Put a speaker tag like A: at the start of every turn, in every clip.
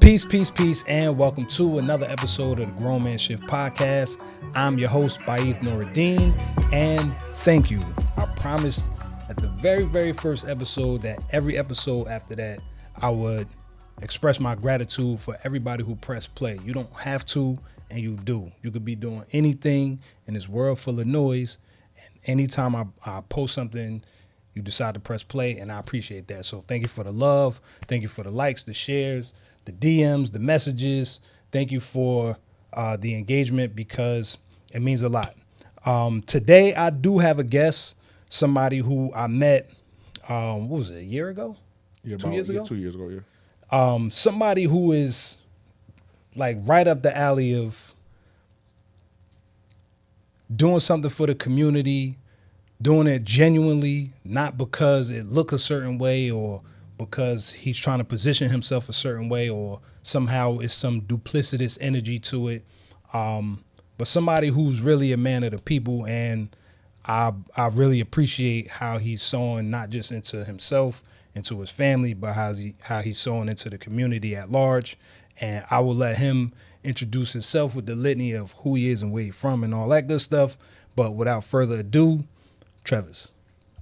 A: Peace, and welcome to another episode of the Grown Man Shift Podcast. I'm your host, Baif Noradeen, and thank you. I promised at the very first episode that every episode after that, I would express my gratitude for everybody who pressed play. You don't have to, and you do. You could be doing anything in this world full of noise, and anytime I post something, you decide to press play, and I appreciate that. So thank you for the love. Thank you for the likes, the shares, the DMs, the messages. Thank you for the engagement because it means a lot. Today, I do have a guest, somebody who I met, what was it, a year ago?
B: Yeah,
A: 2 years ago?
B: 2 years ago, yeah.
A: Somebody who is like right up the alley of doing something for the community, doing it genuinely, not because it look a certain way or because he's trying to position himself a certain way or somehow it's some duplicitous energy to it. But somebody who's really a man of the people, and I really appreciate how he's sowing not just into himself, into his family, but how he's sowing into the community at large. And I will let him introduce himself with the litany of who he is and where he's from and all that good stuff. But without further ado, Trevis.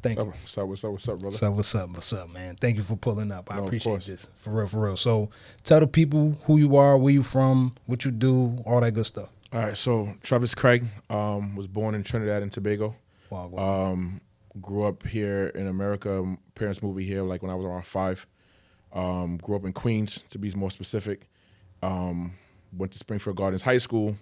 A: Thank you.
B: What's up, brother?
A: What's up, man? Thank you for pulling up. I appreciate this. For real. So tell the people who you are, where you from, what you do, all that good stuff.
B: All right, so Trevis Craig was born in Trinidad and Tobago.
A: Wow.
B: Grew up here in America. Parents moved here like when I was around 5. Grew up in Queens, to be more specific. Went to Springfield Gardens High School.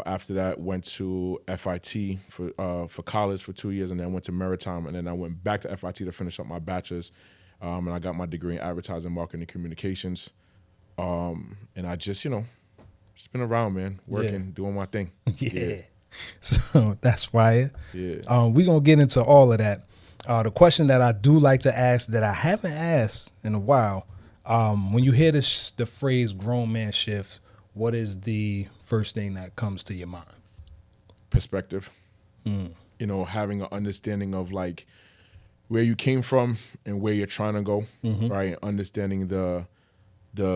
B: After that, went to FIT for college for 2 years, and then went to Maritime, and then I went back to FIT to finish up my bachelor's, and I got my degree in advertising, marketing, and communications. And I just been around, man, working, doing my thing.
A: Yeah. So that's fire.
B: Yeah.
A: We're going to get into all of that. The question that I do like to ask that I haven't asked in a while, when you hear the phrase grown man shift, what is the first thing that comes to your mind?
B: Perspective. Having an understanding of like where you came from and where you're trying to go, right? Understanding the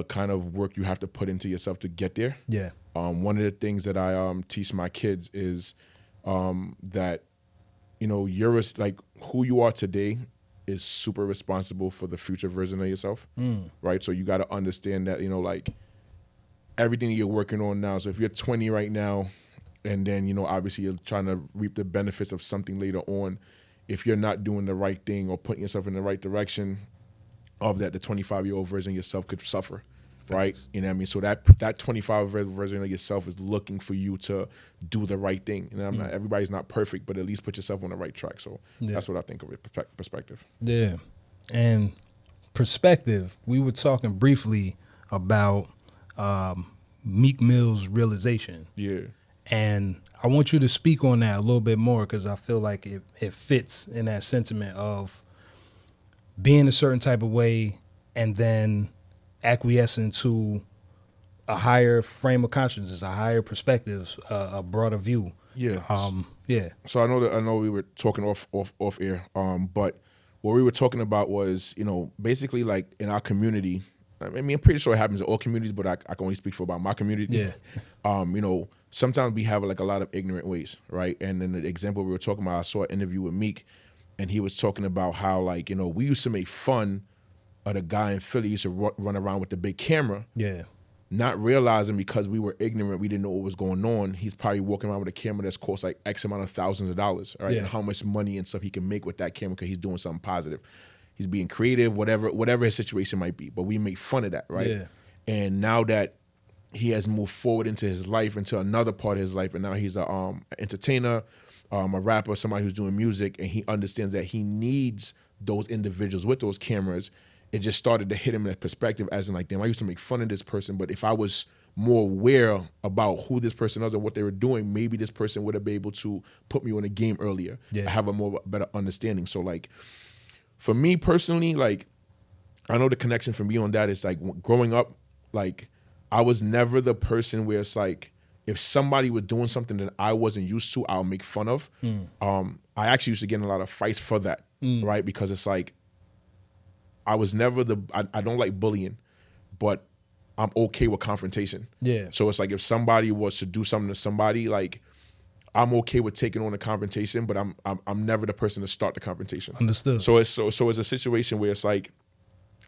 B: kind of work you have to put into yourself to get there.
A: Yeah.
B: One of the things that I teach my kids is that you're like who you are today is super responsible for the future version of yourself, right? So you got to understand that like everything that you're working on now. So if you're 20 right now, and then obviously you're trying to reap the benefits of something later on, if you're not doing the right thing or putting yourself in the right direction of that, the 25-year-old version of yourself could suffer. Right? You know what I mean? So that 25 version of yourself is looking for you to do the right thing. And everybody's not perfect, but at least put yourself on the right track. So that's what I think of it, perspective.
A: Yeah. And perspective, we were talking briefly about Meek Mill's Realization.
B: Yeah.
A: And I want you to speak on that a little bit more because I feel like it fits in that sentiment of being a certain type of way and then acquiescing to a higher frame of consciousness, a higher perspective, a broader view.
B: Yeah.
A: Yeah.
B: So I know we were talking off air. But what we were talking about was, basically like in our community. I mean, I'm pretty sure it happens in all communities, but I can only speak for about my community.
A: Yeah.
B: Sometimes we have like a lot of ignorant ways, right? And then the example we were talking about, I saw an interview with Meek, and he was talking about how like we used to make fun of the guy in Philly used to run around with the big camera.
A: Yeah.
B: Not realizing because we were ignorant, we didn't know what was going on. He's probably walking around with a camera that's cost like X amount of thousands of dollars, right?
A: Yeah.
B: And how much money and stuff he can make with that camera because he's doing something positive. He's being creative, whatever his situation might be. But we make fun of that, right?
A: Yeah.
B: And now that he has moved forward into his life, into another part of his life, and now he's a entertainer, a rapper, somebody who's doing music, and he understands that he needs those individuals with those cameras. It just started to hit him in that perspective as in like, damn, I used to make fun of this person, but if I was more aware about who this person was and what they were doing, maybe this person would have been able to put me on a game earlier.
A: Yeah.
B: I have a better understanding. So like, for me personally, like, I know the connection for me on that is like growing up, like I was never the person where it's like, if somebody was doing something that I wasn't used to, I'll make fun of. I actually used to get in a lot of fights for that, right? Because it's like, I was never I don't like bullying, but I'm okay with confrontation.
A: Yeah.
B: So it's like if somebody was to do something to somebody, like I'm okay with taking on the confrontation, but I'm never the person to start the confrontation.
A: Understood.
B: So it's a situation where it's like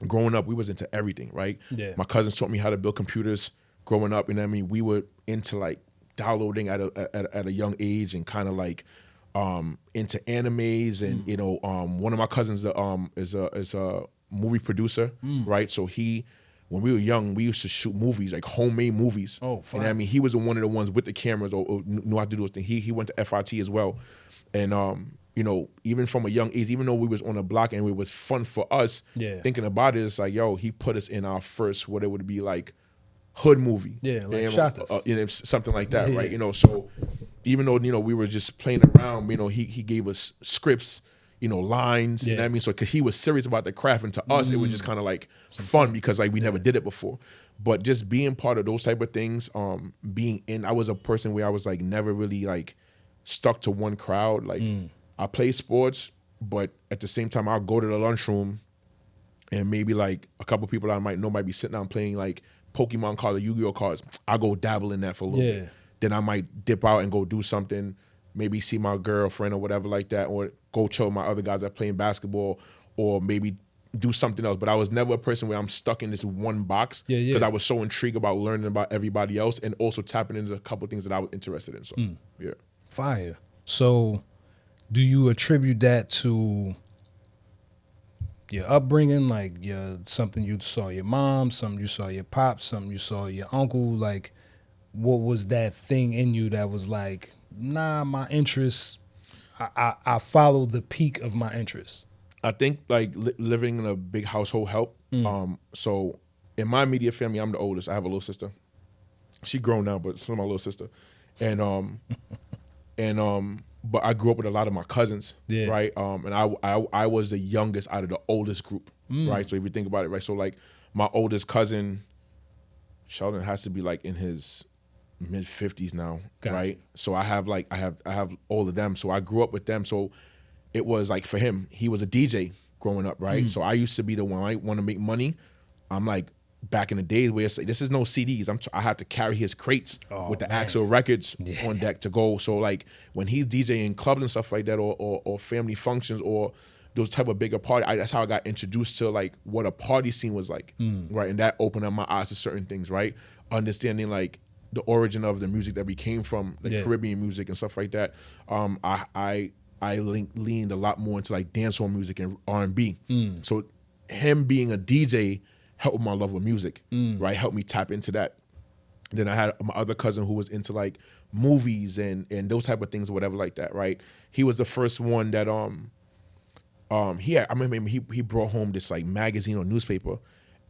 B: growing up, we was into everything, right?
A: Yeah.
B: My cousins taught me how to build computers growing up, you know what I mean? We were into like downloading at a young age and kind of like into animes and you know one of my cousins is a movie producer, right? So when we were young, we used to shoot movies, like homemade movies.
A: Oh, fine.
B: And I mean, he was one of the ones with the cameras or knew how to do those things. He went to FIT as well. And you know, even from a young age, even though we was on the block and it was fun for us, thinking about it, it's like, yo, he put us in our first, what it would be like, hood movie.
A: Yeah, like
B: and,
A: shot us.
B: you know, something like that,
A: Yeah.
B: right? You know, so even though, you know, we were just playing around, you know, he gave us scripts, you know, lines, you know what I mean? So, because he was serious about the craft, and to us, it was just kind of like fun because like we never did it before. But just being part of those type of things, I was a person where I was like never really like stuck to one crowd. Like I play sports, but at the same time, I'll go to the lunchroom and maybe like a couple people I might know might be sitting down playing like Pokemon cards or Yu-Gi-Oh cards. I'll go dabble in that for a little bit. Then I might dip out and go do something, maybe see my girlfriend or whatever like that, or go chill with my other guys that playing basketball, or maybe do something else. But I was never a person where I'm stuck in this one box because I was so intrigued about learning about everybody else and also tapping into a couple of things that I was interested in. So, yeah.
A: Fire. So do you attribute that to your upbringing, like something you saw your mom, something you saw your pop, something you saw your uncle? Like, what was that thing in you that was like, nah, my interests, I follow the peak of my interests?
B: I think like living in a big household helped. So in my immediate family, I'm the oldest. I have a little sister. She grown now, but still my little sister. And but I grew up with a lot of my cousins, right? And I was the youngest out of the oldest group, right? So if you think about it, right? So like my oldest cousin, Sheldon, has to be like in his mid 50s now, right? So I have all of them. So I grew up with them. So it was like for him, he was a DJ growing up, right? So I used to be the one, I want to make money. I'm like, back in the days where it's like, this is no CDs. I have to carry his crates with the actual records on deck to go. So like when he's DJing clubs and stuff like that, or family functions or those type of bigger party, that's how I got introduced to like what a party scene was like, right? And that opened up my eyes to certain things, right? Understanding like the origin of the music that we came from, like Caribbean music and stuff like that. I leaned a lot more into like dancehall music and R&B. So him being a DJ helped my love with music, right? Helped me tap into that. Then I had my other cousin who was into like movies and those type of things or whatever like that, right? He was the first one that I remember he brought home this like magazine or newspaper,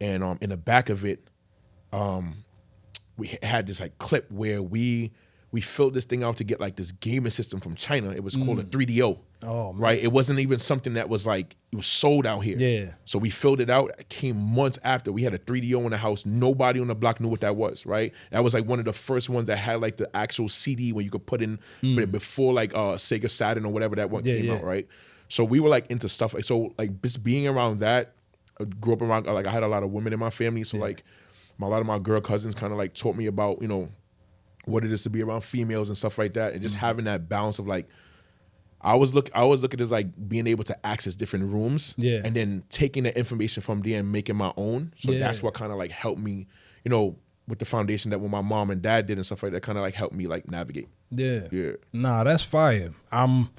B: and in the back of it, we had this like clip where we filled this thing out to get like this gaming system from China. It was called a 3DO. Oh, man. Right? It wasn't even something that was like, it was sold out here. Yeah. So we filled it out. It came months after. We had a 3DO in the house. Nobody on the block knew what that was, right? That was like one of the first ones that had like the actual CD where you could put in, but before like Sega Saturn or whatever that one came out, right? So we were like into stuff. So like just being around that, I grew up around, like I had a lot of women in my family. So like a lot of my girl cousins kind of like taught me about, you know, what it is to be around females and stuff like that, and just having that balance of like, I always look at it as like being able to access different rooms, and then taking the information from there and making my own. So that's what kind of like helped me, you know, with the foundation that what my mom and dad did and stuff like that, kind of like helped me like navigate. Yeah.
A: Nah, that's fire. I'm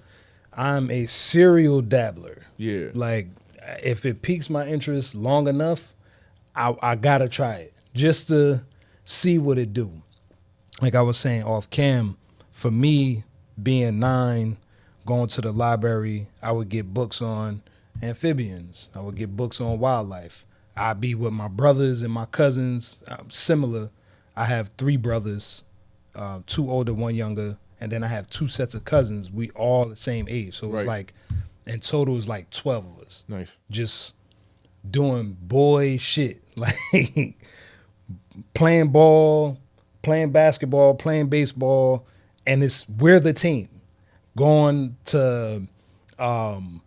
A: a serial dabbler. Yeah. Like if it piques my interest long enough, I gotta try it just to see what it do. Like I was saying off cam, for me, being 9, going to the library, I would get books on amphibians. I would get books on wildlife. I'd be with my brothers and my cousins. Similar. I have 3 brothers, 2 older, 1 younger, and then I have 2 sets of cousins. We all the same age. So it's like, in total, it's like 12 of us. Nice. Just doing boy shit. Like playing ball, playing basketball, playing baseball, and we're the team. Going to on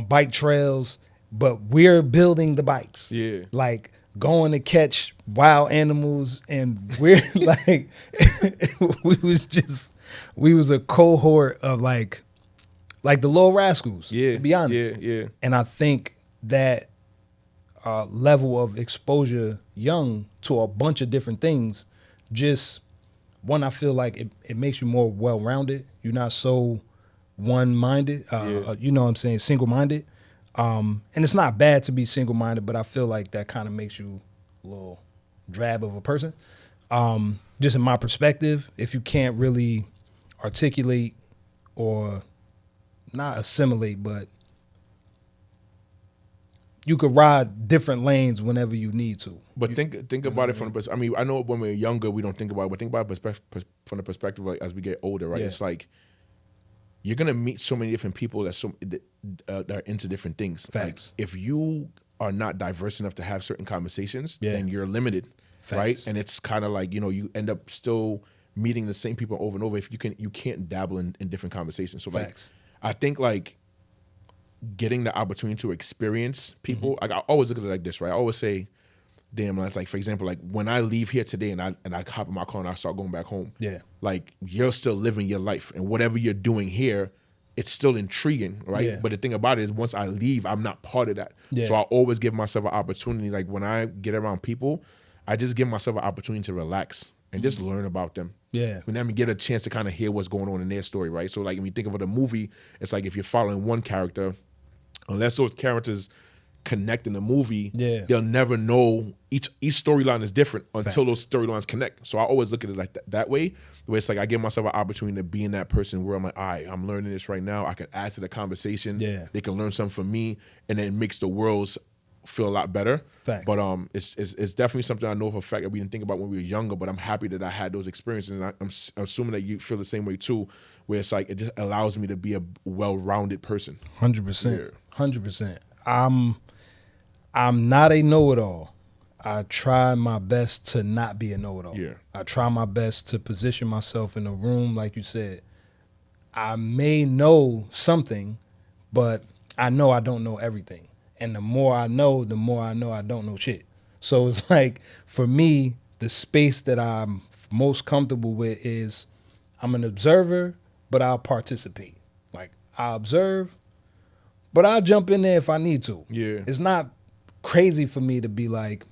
A: bike trails, but we're building the bikes. Yeah. Like going to catch wild animals, and we're like, we was a cohort of like the Little Rascals,
B: Yeah,
A: to be honest.
B: yeah.
A: And I think that level of exposure young to a bunch of different things, just one, I feel like it makes you more well-rounded. You're not so one-minded, you know what I'm saying, single-minded. And it's not bad to be single-minded, but I feel like that kind of makes you a little drab of a person. Just in my perspective, if you can't really articulate or not assimilate, but you could ride different lanes whenever you need to.
B: But think about it from the perspective. I mean, I know when we're younger, we don't think about it, but think about it from the perspective like as we get older, right?
A: Yeah.
B: It's like you're gonna meet so many different people that are into different things.
A: Facts.
B: Like if you are not diverse enough to have certain conversations,
A: Yeah.
B: then you're limited,
A: Facts.
B: right? And it's kind of like, you end up still meeting the same people over and over if you can't dabble in different conversations. So
A: Facts.
B: like I think like getting the opportunity to experience people, like I always look at it like this, right? I always say, damn, it's like, for example, like when I leave here today and I hop in my car and I start going back home,
A: Yeah.
B: like you're still living your life and whatever you're doing here, it's still intriguing, right?
A: Yeah.
B: But the thing about it is once I leave, I'm not part of that.
A: Yeah.
B: So I always give myself an opportunity, like when I get around people, I just give myself an opportunity to relax and just learn about them.
A: Yeah.
B: And then we get a chance to kind of hear what's going on in their story, right? So like when you think of a movie, it's like if you're following one character, unless those characters connect in the movie,
A: Yeah.
B: they'll never know. Each storyline is different until those storylines connect. So I always look at it like that way, where it's like I give myself an opportunity to be in that person where I'm like, all right, I'm learning this right now. I can add to the conversation.
A: Yeah.
B: They can learn something from me, and then it makes the worlds feel a lot better.
A: Facts.
B: But it's definitely something I know for a fact that we didn't think about when we were younger, but I'm happy that I had those experiences, and I'm assuming that you feel the same way too, where it's like it just allows me to be a well-rounded person.
A: 100%. 100%. I'm not a know-it-all. I try my best to not be a know-it-all.
B: Yeah.
A: I try my best to position myself in a room, like you said. I may know something, but I know I don't know everything. And the more I know I don't know shit. So it's like, for me, the space that I'm most comfortable with is I'm an observer, but I'll participate. Like, I observe, but I'll jump in there if I need to.
B: Yeah.
A: It's not crazy for me to be like,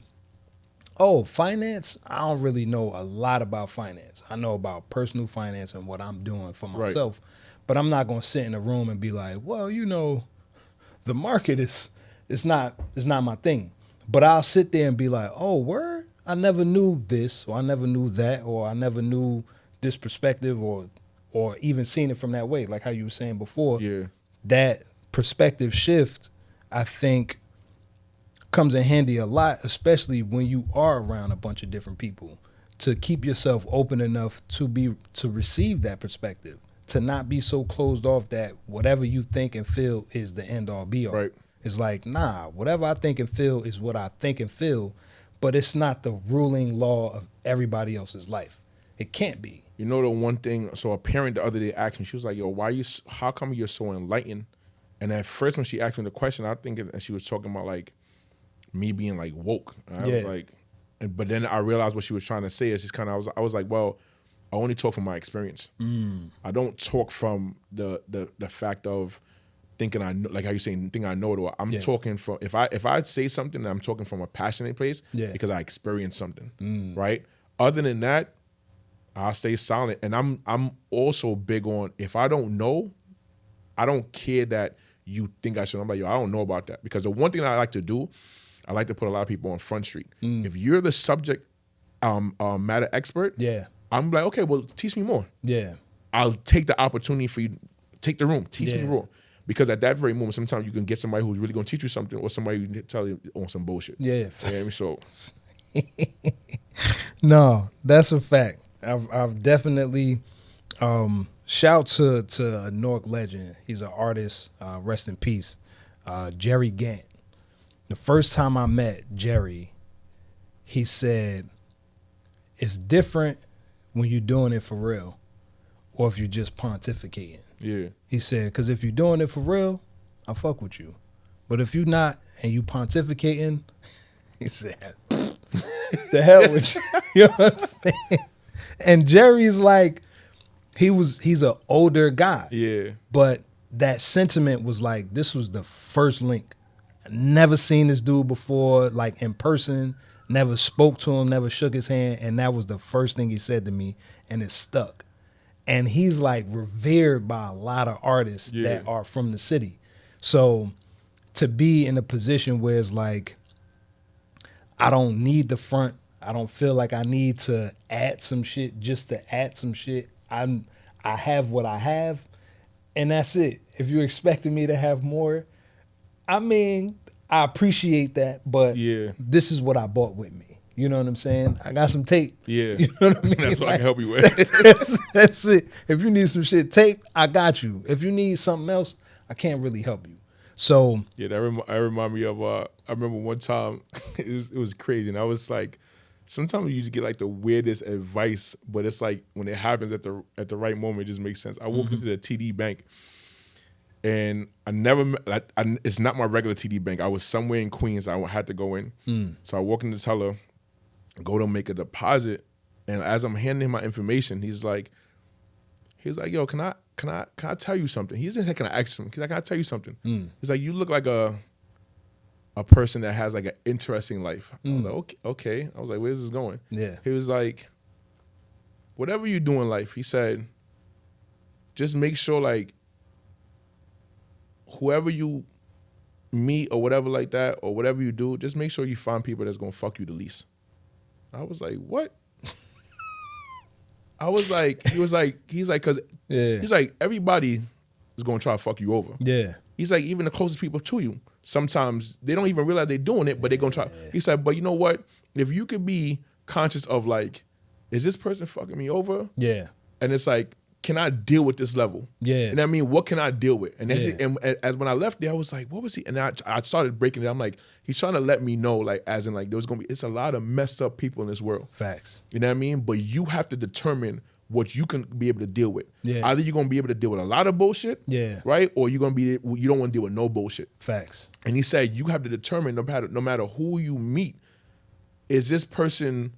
A: oh, finance? I don't really know a lot about finance. I know about personal finance and what I'm doing for myself. But I'm not going to sit in a room and be like, well, the market is not my thing. But I'll sit there and be like, oh, word? I never knew this, or I never knew that, or I never knew this perspective, or even seen it from that way. Like how you were saying before.
B: Yeah.
A: That perspective shift, I think, comes in handy a lot, especially when you are around a bunch of different people, to keep yourself open enough to receive that perspective, to not be so closed off that whatever you think and feel is the end all be all.
B: Right.
A: It's like, nah, whatever I think and feel is what I think and feel, but it's not the ruling law of everybody else's life. It can't be.
B: You know the one thing, so a parent the other day asked me, she was like, yo, how come you're so enlightened? And at first when she asked me the question, I think she was talking about like me being like woke. And I was like, but then I realized what she was trying to say is just kind of, I was like, well, I only talk from my experience. I don't talk from the fact of thinking I know, like how you saying, thinking I know it all. I'm talking from, if I say something, I'm talking from a passionate place because I experienced something, right? Other than that, I'll stay silent. And I'm also big on, if I don't know, I don't care that you think I should know about you. I don't know about that. Because the one thing that I like to do, I like to put a lot of people on Front Street. If you're the subject matter expert, I'm like, okay, well, teach me more.
A: Yeah.
B: I'll take the opportunity for you, take the room, teach me more. Because at that very moment, sometimes you can get somebody who's really going to teach you something, or somebody who can tell you on some bullshit.
A: Yeah.
B: You know what I mean? So,
A: no, that's a fact. I've definitely shout to a Newark legend. He's an artist. Rest in peace, Jerry Gant. The first time I met Jerry, he said, "It's different when you're doing it for real, or if you're just pontificating."
B: yeah.
A: He said, because if you're doing it for real, I fuck with you. But if you're not and you pontificating, he said, The hell with you. You know what I'm saying? And Jerry's like, he's an older guy.
B: Yeah.
A: But that sentiment was like, this was the first link. Never seen this dude before, like in person, never spoke to him, never shook his hand. And that was the first thing he said to me, and it stuck. And he's like revered by a lot of artists that are from the city. So to be in a position where it's like, I don't need the front. I don't feel like I need to add some shit just to add some shit. I have what I have, and that's it. If you're expecting me to have more, I mean, I appreciate that, but this is what I bought with me. You know what I'm saying? I got some tape.
B: Yeah.
A: You know what I mean?
B: That's what I can help you with.
A: That's it. If you need some shit taped, I got you. If you need something else, I can't really help you. So
B: yeah, that remind me of I remember one time it was crazy, and I was like, sometimes you just get like the weirdest advice, but it's like when it happens at the right moment, it just makes sense. I walked into the TD Bank, and I never met, it's not my regular TD Bank. I was somewhere in Queens. I had to go in, so I walk in the teller, go to make a deposit, and as I'm handing him my information, he's like, yo, can I tell you something? He doesn't say, can I ask him? He's like, can I tell you something? He's like, you look like a person that has like an interesting life. I was like, okay. I was like, where's this going?
A: Yeah.
B: He was like, whatever you do in life, he said, just make sure like whoever you meet or whatever like that, or whatever you do, just make sure you find people that's gonna fuck you the least. I was like, what? I was like, he's like, cause he's like, everybody is gonna try to fuck you over.
A: Yeah.
B: He's like, even the closest people to you, sometimes they don't even realize they're doing it, but they're gonna try. He said, but you know what? If you could be conscious of like, is this person fucking me over?
A: Yeah.
B: And it's like, can I deal with this level?
A: Yeah.
B: And I mean, what can I deal with? And that's it. And as when I left there, I was like, what was he? And I started breaking it. I'm like, he's trying to let me know, like, as in like, it's a lot of messed up people in this world.
A: Facts.
B: You know what I mean? But you have to determine what you can be able to deal with.
A: Yeah.
B: Either you're gonna be able to deal with a lot of bullshit, right? Or you don't want to deal with no bullshit.
A: Facts.
B: And he said you have to determine no matter who you meet, is this person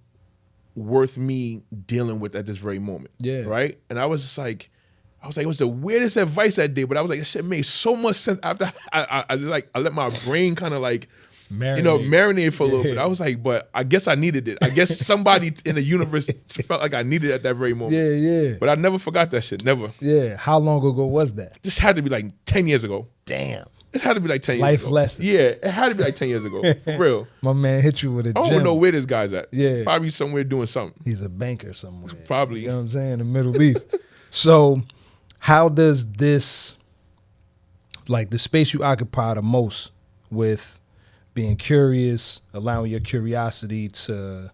B: worth me dealing with at this very moment?
A: Yeah.
B: Right? And I was just like, it was the weirdest advice that day, but I was like, that shit made so much sense after I let my brain kind of like marinate for a little bit. I was like, but I guess I needed it. I guess somebody in the universe felt like I needed it at that very moment.
A: Yeah.
B: But I never forgot that shit. Never.
A: Yeah. How long ago was that?
B: This had to be like 10 years ago.
A: Damn.
B: It had to be like 10 years
A: Life
B: ago.
A: lesson.
B: Yeah, it had to be like 10 years ago. For real.
A: My man hit you with a
B: I don't
A: gem.
B: even know where this guy's at.
A: Yeah.
B: Probably somewhere doing something.
A: He's a banker somewhere.
B: Probably.
A: You know what I'm saying? The Middle East. So how does this, like the space you occupy the most with being curious, allowing your curiosity to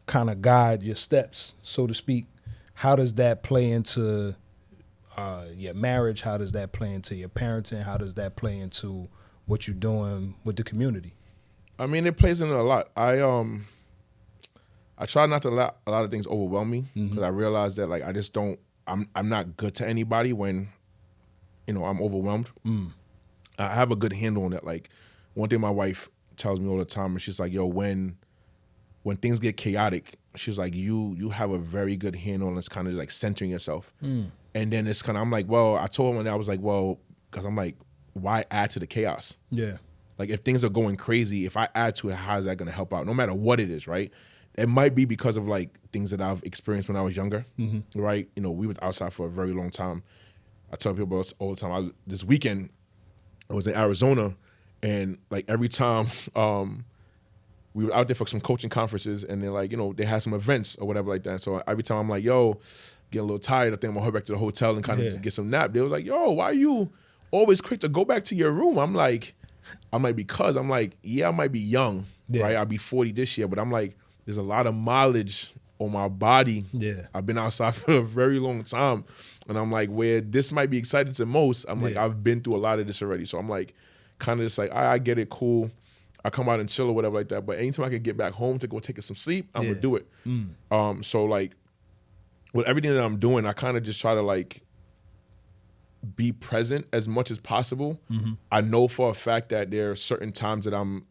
A: kind of guide your steps, so to speak, how does that play into your marriage? How does that play into your parenting? How does that play into what you're doing with the community?
B: I mean, it plays into a lot. I try not to let a lot of things overwhelm me because I realize that like I just don't. I'm not good to anybody when, I'm overwhelmed. I have a good handle on that. Like one thing my wife tells me all the time, and she's like, "Yo, when things get chaotic, she's like, you have a very good handle on it's kind of like centering yourself." And then it's kind of, I'm like, well, I told her when I was like, well, because I'm like, why add to the chaos?
A: Yeah. Like
B: if things are going crazy, if I add to it, how is that going to help out? No matter what it is, right? It might be because of like things that I've experienced when I was younger, right? We was outside for a very long time. I tell people all the time. This weekend, I was in Arizona, and like every time we were out there for some coaching conferences, and they're like, they had some events or whatever like that. So every time I'm like, yo, getting a little tired, I think I'm gonna head back to the hotel and kind of get some nap. They was like, yo, why are you always quick to go back to your room? I'm like, because I'm like, yeah, I might be young, right? I'll be 40 this year, but I'm like, there's a lot of mileage on my body. Yeah. I've been outside for a very long time. And I'm like, where this might be exciting to most, I'm like, I've been through a lot of this already. So I'm like, kind of just like, I get it, cool. I come out and chill or whatever like that. But anytime I can get back home to go take some sleep, I'm gonna do it. So like, with everything that I'm doing, I kind of just try to like be present as much as possible. I know for a fact that there are certain times that I'm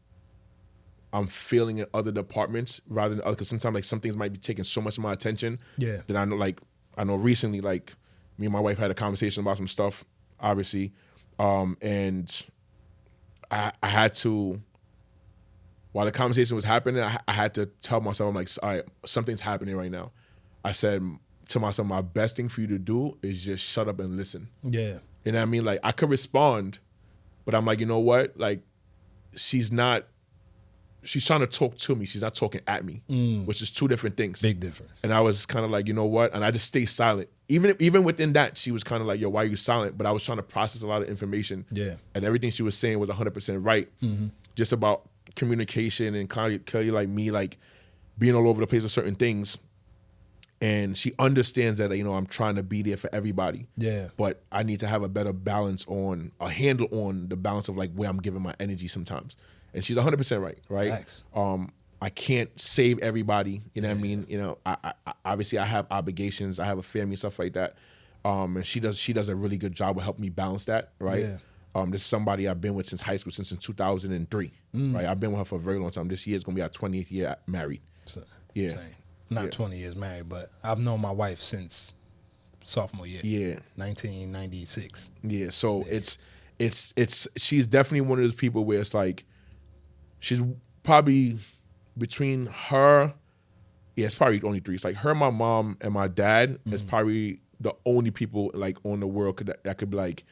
B: I'm feeling in other departments rather than other, because sometimes like some things might be taking so much of my attention.
A: Yeah.
B: That I know recently, like me and my wife had a conversation about some stuff, obviously. And I had to, while the conversation was happening, I had to tell myself, I'm like, all right, something's happening right now. I said to myself, my best thing for you to do is just shut up and listen.
A: Yeah.
B: You know what I mean? Like I could respond, but I'm like, you know what? Like she's trying to talk to me. She's not talking at me, which is two different things.
A: Big difference.
B: And I was kind of like, you know what? And I just stay silent. Even within that, she was kind of like, yo, why are you silent? But I was trying to process a lot of information.
A: Yeah.
B: And everything she was saying was 100% right. Just about communication and kind of like me, like being all over the place with certain things. And she understands that, you know, I'm trying to be there for everybody.
A: Yeah.
B: But I need to have a better a handle on the balance of like where I'm giving my energy sometimes. And she's 100% right, right?
A: Thanks.
B: I can't save everybody, you know what I mean? You know, I obviously I have obligations, I have a family and stuff like that. And she does a really good job of helping me balance that, right?
A: Yeah.
B: This is somebody I've been with since high school, since in 2003, right? I've been with her for a very long time. This year is gonna be our 20th year married.
A: So,
B: Yeah.
A: same. Not 20 years married, but I've known my wife since sophomore year.
B: Yeah.
A: 1996.
B: Yeah. So it's she's definitely one of those people where it's like she's probably between her, it's probably only three. It's like her, my mom, and my dad is probably the only people like on the world that could be like,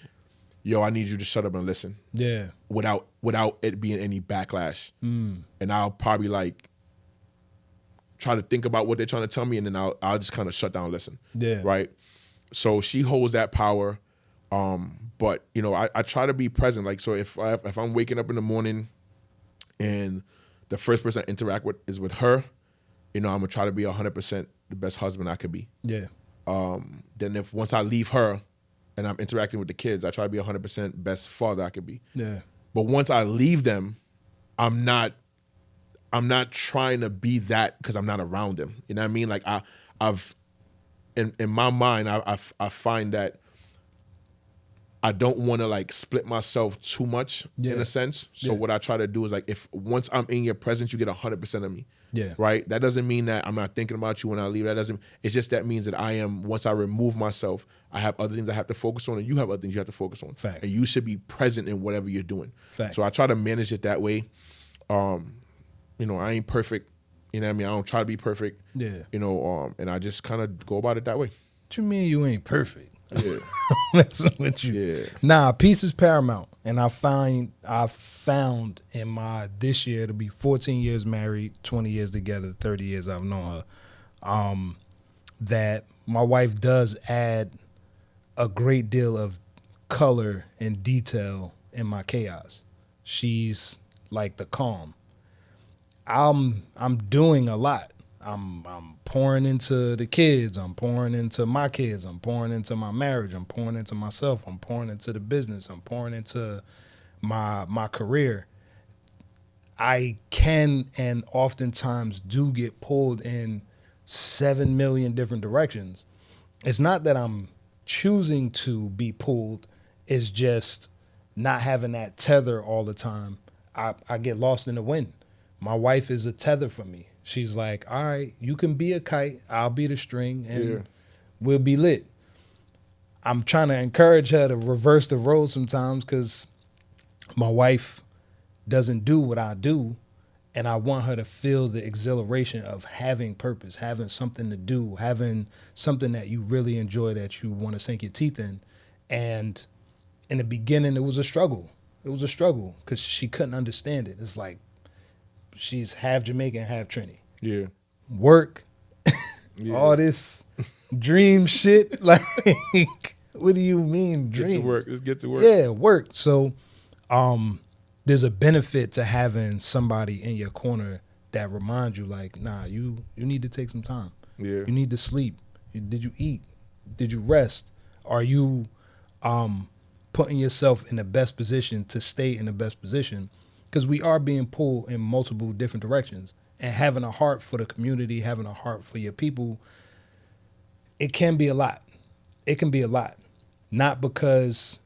B: yo, I need you to shut up and listen.
A: Yeah.
B: Without it being any backlash. And I'll probably like try to think about what they're trying to tell me, and then I'll just kind of shut down and listen.
A: Yeah.
B: Right? So she holds that power. But you know, I try to be present. Like, so if I'm waking up in the morning and the first person I interact with is with her, you know, I'm gonna try to be 100% the best husband I could be.
A: Yeah.
B: Then if once I leave her and I'm interacting with the kids, I try to be 100% best father I could be.
A: Yeah.
B: But once I leave them, I'm not trying to be that because I'm not around them. You know what I mean? Like I've in my mind, I find that I don't want to like split myself too much in a sense. So what I try to do is like, if once I'm in your presence, you get 100% of me.
A: Yeah.
B: Right. That doesn't mean that I'm not thinking about you when I leave. It's just that means that I am, once I remove myself, I have other things I have to focus on, and you have other things you have to focus on.
A: Facts.
B: And you should be present in whatever you're doing.
A: Facts.
B: So I try to manage it that way. You know, I ain't perfect. You know what I mean? I don't try to be perfect.
A: Yeah.
B: You know, and I just kind of go about it that way.
A: What you mean you ain't perfect?
B: Yeah.
A: Messing with you.
B: Yeah.
A: Nah, peace is paramount. And I found in my, this year to be 14 years married, 20 years together, 30 years I've known her, that my wife does add a great deal of color and detail in my chaos. She's like the calm. I'm doing a lot. I'm pouring into the kids. I'm pouring into my kids. I'm pouring into my marriage. I'm pouring into myself. I'm pouring into the business. I'm pouring into my career. I can and oftentimes do get pulled in 7 million different directions. It's not that I'm choosing to be pulled. It's just not having that tether all the time. I get lost in the wind. My wife is a tether for me. She's like, all right, you can be a kite, I'll be the string, and we'll be lit. I'm trying to encourage her to reverse the role sometimes because my wife doesn't do what I do, and I want her to feel the exhilaration of having purpose, having something to do, having something that you really enjoy that you want to sink your teeth in. And in the beginning, it was a struggle. It was a struggle because she couldn't understand it. It's like, she's half Jamaican, half Trini.
B: Yeah.
A: Work, all this dream shit. Like, what do you mean dreams?
B: Get to work. Let's get to work.
A: Yeah, work. So there's a benefit to having somebody in your corner that reminds you like, nah, you need to take some time.
B: Yeah.
A: You need to sleep. Did you eat? Did you rest? Are you putting yourself in the best position to stay in the best position? Because we are being pulled in multiple different directions, and having a heart for the community, having a heart for your people, it can be a lot. It can be a lot. Not because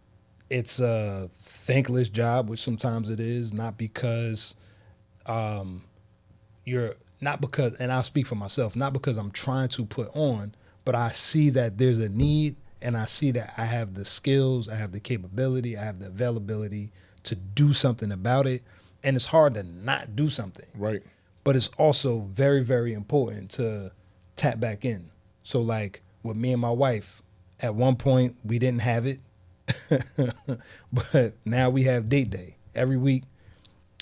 A: it's a thankless job, which sometimes it is, not because you're not because, and I'll speak for myself, not because I'm trying to put on, but I see that there's a need, and I see that I have the skills, I have the capability, I have the availability to do something about it. And it's hard to not do something.
B: Right.
A: But it's also very, very important to tap back in. So like with me and my wife, at one point we didn't have it, but now we have date day every week.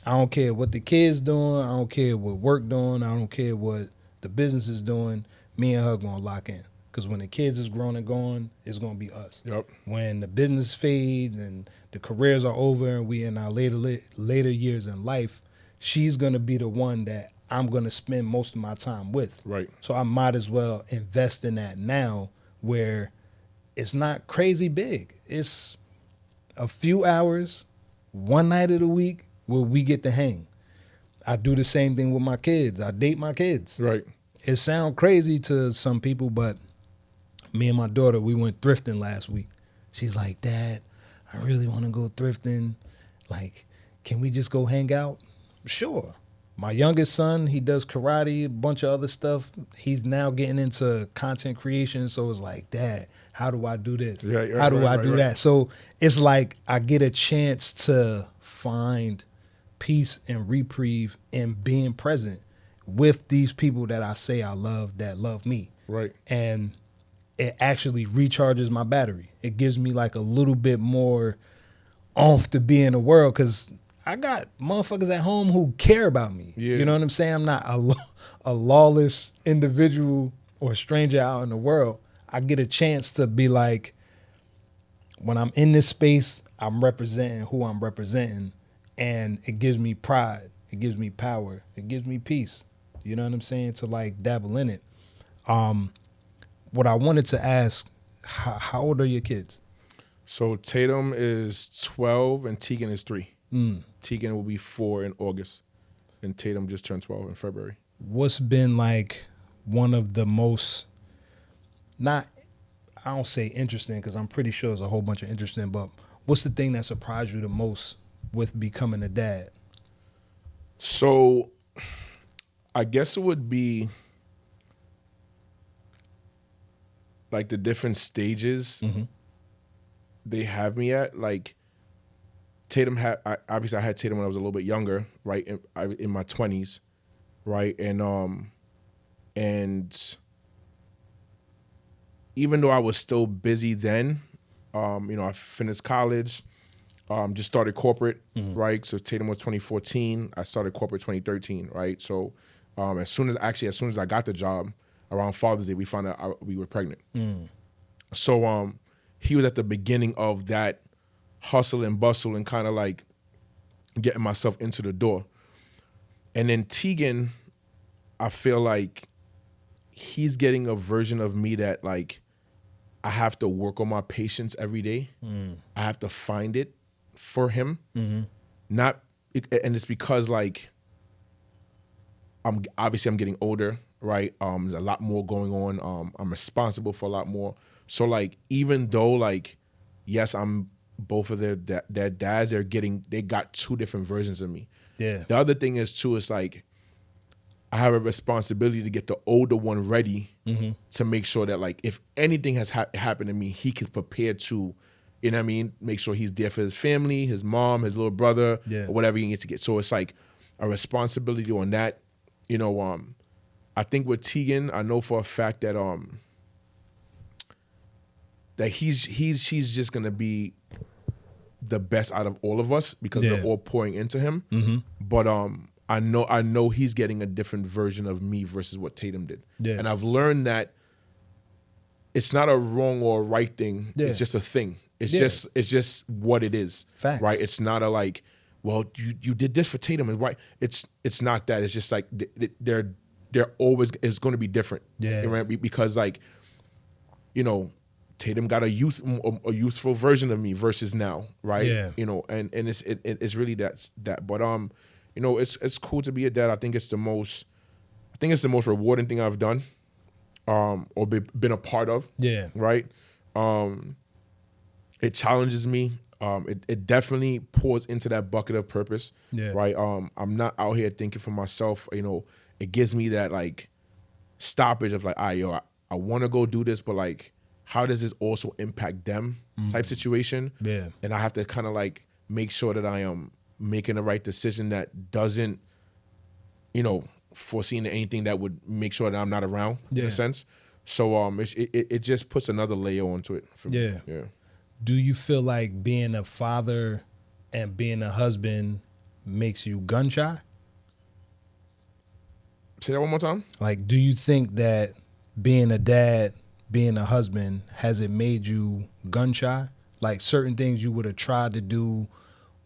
A: I don't care what the kids doing. I don't care what work doing. I don't care what the business is doing. Me and her gonna lock in. Because when the kids is grown and gone, it's gonna be us.
B: Yep.
A: When the business fades and the careers are over and we in our later years in life, she's gonna be the one that I'm gonna spend most of my time with.
B: Right.
A: So I might as well invest in that now, where it's not crazy big. It's a few hours, one night of the week where we get to hang. I do the same thing with my kids. I date my kids.
B: Right.
A: It sounds crazy to some people, but me and my daughter, we went thrifting last week. She's like, Dad, I really want to go thrifting. Like, can we just go hang out? Sure. My youngest son, he does karate, a bunch of other stuff. He's now getting into content creation. So it's like, Dad, how do I do this? How do I do that? So it's like I get a chance to find peace and reprieve in being present with these people that I say I love, that love me.
B: Right.
A: And it actually recharges my battery. It gives me like a little bit more oomph to be in the world, because I got motherfuckers at home who care about me.
B: Yeah.
A: You know what I'm saying? I'm not a lawless individual or stranger out in the world. I get a chance to be like, when I'm in this space, I'm representing who I'm representing, and it gives me pride. It gives me power. It gives me peace. You know what I'm saying? To like dabble in it. What I wanted to ask, how old are your kids?
B: So Tatum is 12 and Tegan is 3. Tegan will be 4 in August, and Tatum just turned 12 in February.
A: What's been like one of the most, not, I don't say interesting, because I'm pretty sure there's a whole bunch of interesting, but what's the thing that surprised you the most with becoming a dad?
B: So I guess it would be like the different stages they have me at. Like Tatum obviously I had Tatum when I was a little bit younger, right? In my 20s, right? And even though I was still busy then, I finished college, just started corporate, right? So Tatum was 2014. I started corporate 2013, right? So as soon as I got the job, around Father's Day, we found out we were pregnant. So he was at the beginning of that hustle and bustle and kind of like getting myself into the door. And then Tegan, I feel like he's getting a version of me that like I have to work on my patience every day. I have to find it for him. And it's because like I'm getting older, right? There's a lot more going on. I'm responsible for a lot more. So like, even though like, yes, I'm both of their dads, they got two different versions of me.
A: Yeah.
B: The other thing is too, it's like, I have a responsibility to get the older one ready to make sure that like, if anything has happened to me, he can prepare to, you know what I mean? Make sure he's there for his family, his mom, his little brother, or whatever he needs to get. So it's like a responsibility on that. I think with Tegan, I know for a fact that that she's just gonna be the best out of all of us because we're all pouring into him. But I know he's getting a different version of me versus what Tatum did. And I've learned that it's not a wrong or a right thing. It's just a thing. It's just what it is.
A: Facts.
B: Right? It's not a like, well, you did this for Tatum and why? It's not that. It's just like they're always, it's going to be different. Right? Because like, Tatum got a youthful version of me versus now, right? And it's really that. But it's cool to be a dad. I think it's the most rewarding thing I've done, or been a part of. Right. It challenges me It definitely pours into that bucket of purpose.
A: Yeah.
B: Right. I'm not out here thinking for myself. It gives me that like stoppage of like, I want to go do this, but like, how does this also impact them type situation?
A: Yeah.
B: And I have to kind of like make sure that I am making the right decision that doesn't, foreseeing anything that would make sure that I'm not around in a sense. So it just puts another layer onto it for me. Yeah.
A: Do you feel like being a father and being a husband makes you gun shy?
B: Say that one more time.
A: Like, do you think that being a dad, being a husband, has it made you gun shy? Like certain things you would have tried to do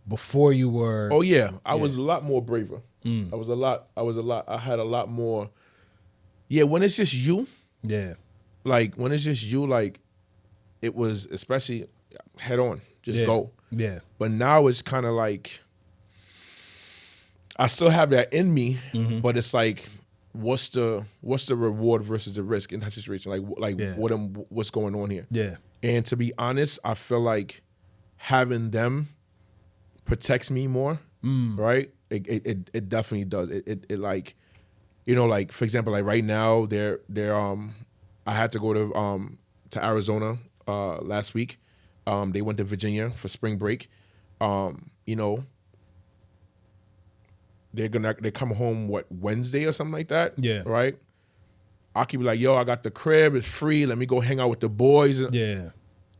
A: before you were.
B: Oh yeah, I was a lot more braver. I had a lot more. Yeah, when it's just you.
A: Yeah.
B: Like when it's just you, like it was especially head on, just go.
A: Yeah.
B: But now it's kind of like I still have that in me, but it's like, what's the reward versus the risk in that situation? What's going on here?
A: Yeah.
B: And to be honest, I feel like having them protects me more, right? It definitely does. It like, like for example, like right now, I had to go to Arizona last week. They went to Virginia for spring break. They come home Wednesday or something like that.
A: Yeah.
B: Right. I could be like, yo, I got the crib, it's free. Let me go hang out with the boys.
A: Yeah.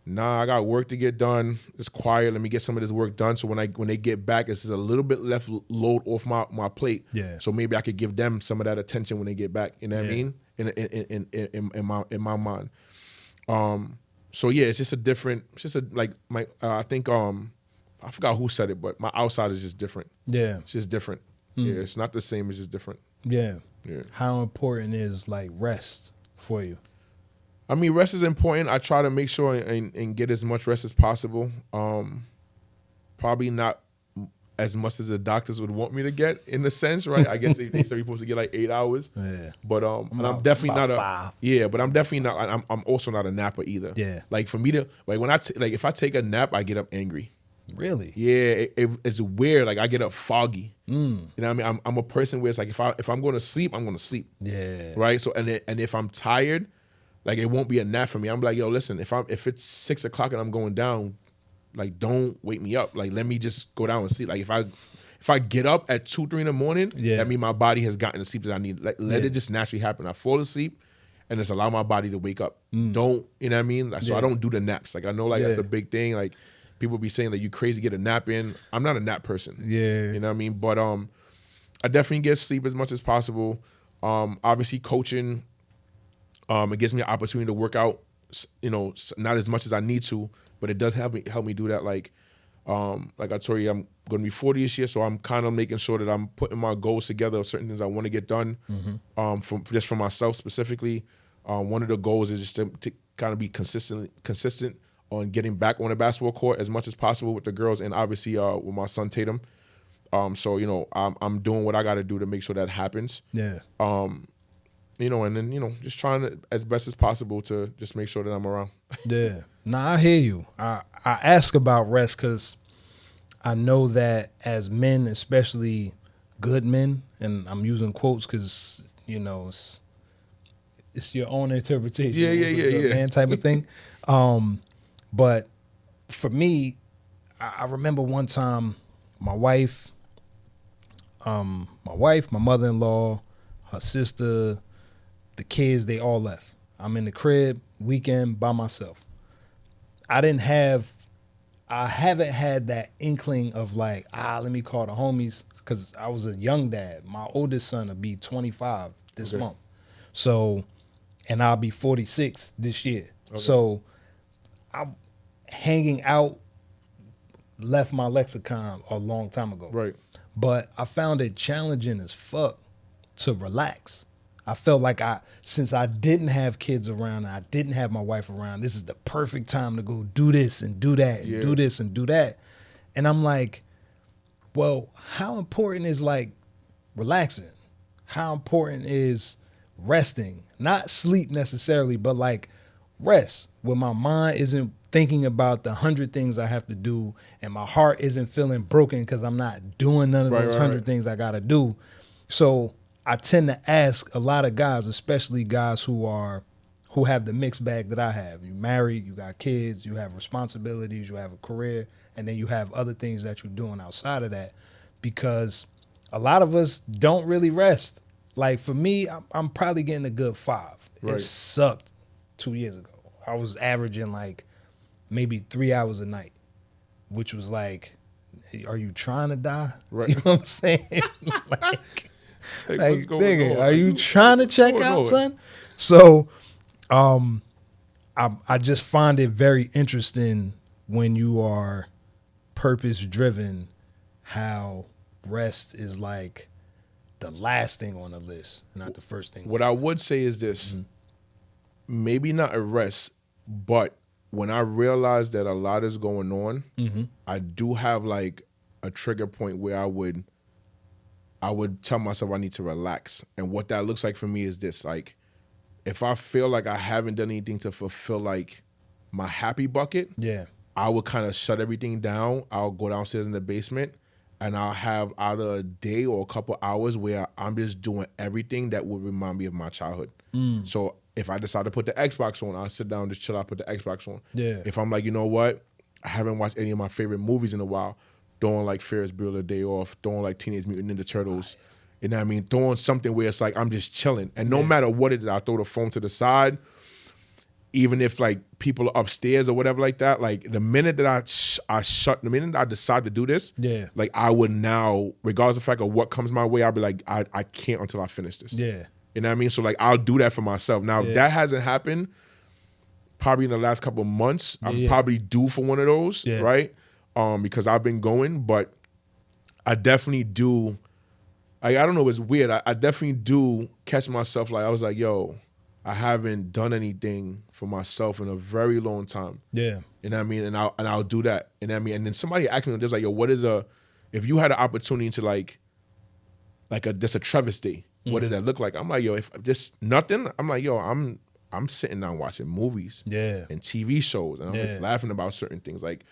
B: Nah, I got work to get done. It's quiet. Let me get some of this work done. So when they get back, it's just a little bit left load off my plate.
A: Yeah.
B: So maybe I could give them some of that attention when they get back. You know what I mean? In my mind. So yeah, it's just I think I forgot who said it, but my outside is just different.
A: Yeah.
B: It's just different. Yeah, it's not the same. It's just different.
A: Yeah.
B: Yeah.
A: How important is like rest for you?
B: I mean, rest is important. I try to make sure and get as much rest as possible. Probably not as much as the doctors would want me to get, in a sense, right? I guess they say you're supposed to get like 8 hours.
A: Yeah.
B: But I'm definitely not
A: 5.
B: but I'm definitely not. I'm also not a napper either.
A: Yeah.
B: Like for me to if I take a nap, I get up angry.
A: Really?
B: Yeah, it's weird. Like I get up foggy. You know what I mean? I'm a person where it's like if I'm going to sleep, I'm going to sleep.
A: Yeah.
B: Right. So and if I'm tired, like it won't be a nap for me. I'm like, yo, listen, if it's 6 o'clock and I'm going down, like don't wake me up. Like let me just go down and sleep. Like if I get up at 2, 3 in the morning, that means my body has gotten the sleep that I need. Like let it just naturally happen. I fall asleep and just allow my body to wake up. Don't, you know what I mean? Like, so I don't do the naps. Like I know like that's a big thing. Like people be saying like you crazy get a nap in. I'm not a nap person.
A: Yeah.
B: You know what I mean? But I definitely get sleep as much as possible. Obviously coaching, it gives me an opportunity to work out, not as much as I need to, but it does help me do that. Like I told you, I'm going to be 40 this year, so I'm kind of making sure that I'm putting my goals together of certain things I want to get done, just for myself specifically. One of the goals is just to kind of be consistent on getting back on the basketball court as much as possible with the girls and obviously with my son Tatum. So I'm doing what I got to do to make sure that happens.
A: Yeah.
B: And then just trying to as best as possible to just make sure that I'm around.
A: Yeah. Nah, I hear you. I ask about rest because I know that as men, especially good men, and I'm using quotes because it's your own interpretation.
B: Yeah.
A: Man type of thing. But for me, I remember one time my wife, my mother-in-law, her sister, the kids, they all left. I'm in the crib, weekend by myself. I haven't had that inkling of like, let me call the homies, because I was a young dad. My oldest son will be 25 this month. So, and I'll be 46 this year. Okay. So I'm hanging out, left my lexicon a long time ago.
B: Right.
A: But I found it challenging as fuck to relax. I felt like since I didn't have kids around, I didn't have my wife around, this is the perfect time to go do this and do that and do this and do that. And I'm like, well, how important is like relaxing? How important is resting? Not sleep necessarily, but like rest, where my mind isn't thinking about the 100 things I have to do, and my heart isn't feeling broken because I'm not doing none of those 100 things I got to do. So I tend to ask a lot of guys, especially guys who have the mixed bag that I have. You married, you got kids, you have responsibilities, you have a career, and then you have other things that you're doing outside of that, because a lot of us don't really rest. Like for me, I'm probably getting a good 5.
B: Right.
A: It sucked 2 years ago. I was averaging like maybe 3 hours a night, which was like, are you trying to die?
B: Right.
A: You know what I'm saying? like
B: what's going
A: nigga,
B: on?
A: are you trying to check
B: going
A: out,
B: on?
A: son? So, I just find it very interesting when you are purpose driven, how rest is like the last thing on the list, not the first thing.
B: What I would say is this, maybe not a rest, but when I realize that a lot is going on, I do have like a trigger point where I would tell myself I need to relax. And what that looks like for me is this, like, if I feel like I haven't done anything to fulfill like my happy bucket, I would kind of shut everything down. I'll go downstairs in the basement and I'll have either a day or a couple hours where I'm just doing everything that would remind me of my childhood. So if I decide to put the Xbox on, I'll sit down, just chill out, put the Xbox on. If I'm like, you know what, I haven't watched any of my favorite movies in a while, throwing like Ferris Bueller Day Off, throwing like Teenage Mutant Ninja Turtles, you know what I mean? Throwing something where it's like I'm just chilling. And no matter what it is, I'll throw the phone to the side. Even if like people are upstairs or whatever like that, like the minute that the minute I decide to do this, like I would now, regardless of the fact of what comes my way, I'll be like, I can't until I finish this. You know what I mean? So like I'll do that for myself. Now that hasn't happened probably in the last couple of months. I'm probably due for one of those, right? Because I've been going, but I definitely do. I don't know, it's weird. I definitely do catch myself like I was like, yo, I haven't done anything for myself in a very long time. You know what I mean? And I'll do that. You know what I mean? And then somebody asked me, just like, yo, if you had an opportunity to like just a Trevis Day, what did that look like? I'm like, yo, if just nothing, I'm like, yo, I'm sitting down watching movies and TV shows, and I'm just laughing about certain things. Like,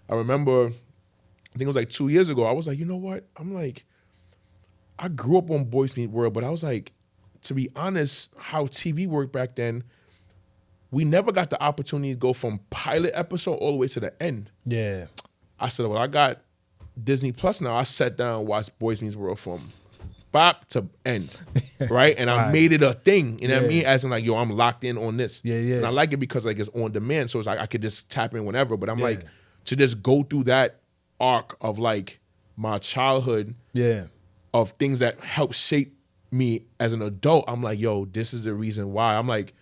B: I remember, I think it was like 2 years ago, I was like, you know what? I'm like, I grew up on Boys Meets World, but I was like, to be honest, how TV worked back then, we never got the opportunity to go from pilot episode all the way to the end. I said, well, I got Disney Plus now. I sat down and watched Boys Meets World from bop to end, right? And I made it a thing, you know what I mean? As in like, yo, I'm locked in on this. And I like it because like it's on demand, so it's like I could just tap in whenever. But I'm like, to just go through that arc of like my childhood, of things that helped shape me as an adult, I'm like, yo, this is the reason why. I'm like,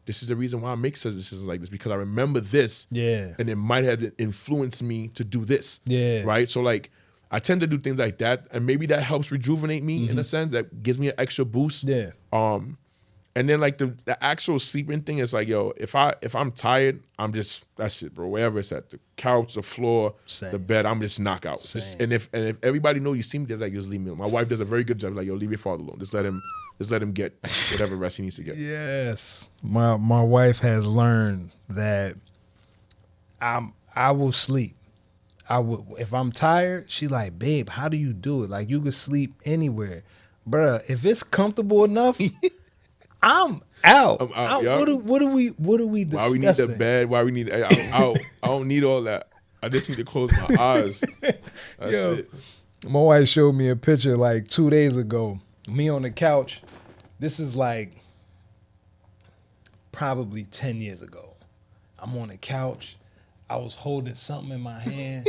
B: this is the reason why I make such decisions like this, because I remember this, and it might have influenced me to do this, right? So like, I tend to do things like that, and maybe that helps rejuvenate me in a sense. That gives me an extra boost. And then like the actual sleeping thing is like, yo, if I'm tired, I'm just, that's it, bro. Wherever it's at, the couch, the floor, the bed, I'm just knock out. And if everybody know you see me, they're like, just leave me alone. My wife does a very good job. Like, yo, leave your father alone. Just let him get whatever rest he needs to get.
A: Yes, my wife has learned that I will sleep. If I'm tired, she like, babe, how do you do it? Like, you can sleep anywhere, bruh. If it's comfortable enough, I'm out. What are we discussing?
B: Why we need the bed? Why we need? I don't need all that. I just need to close my eyes. That's it.
A: My wife showed me a picture like 2 days ago. Me on the couch. This is like probably 10 years ago. I'm on the couch. I was holding something in my hand.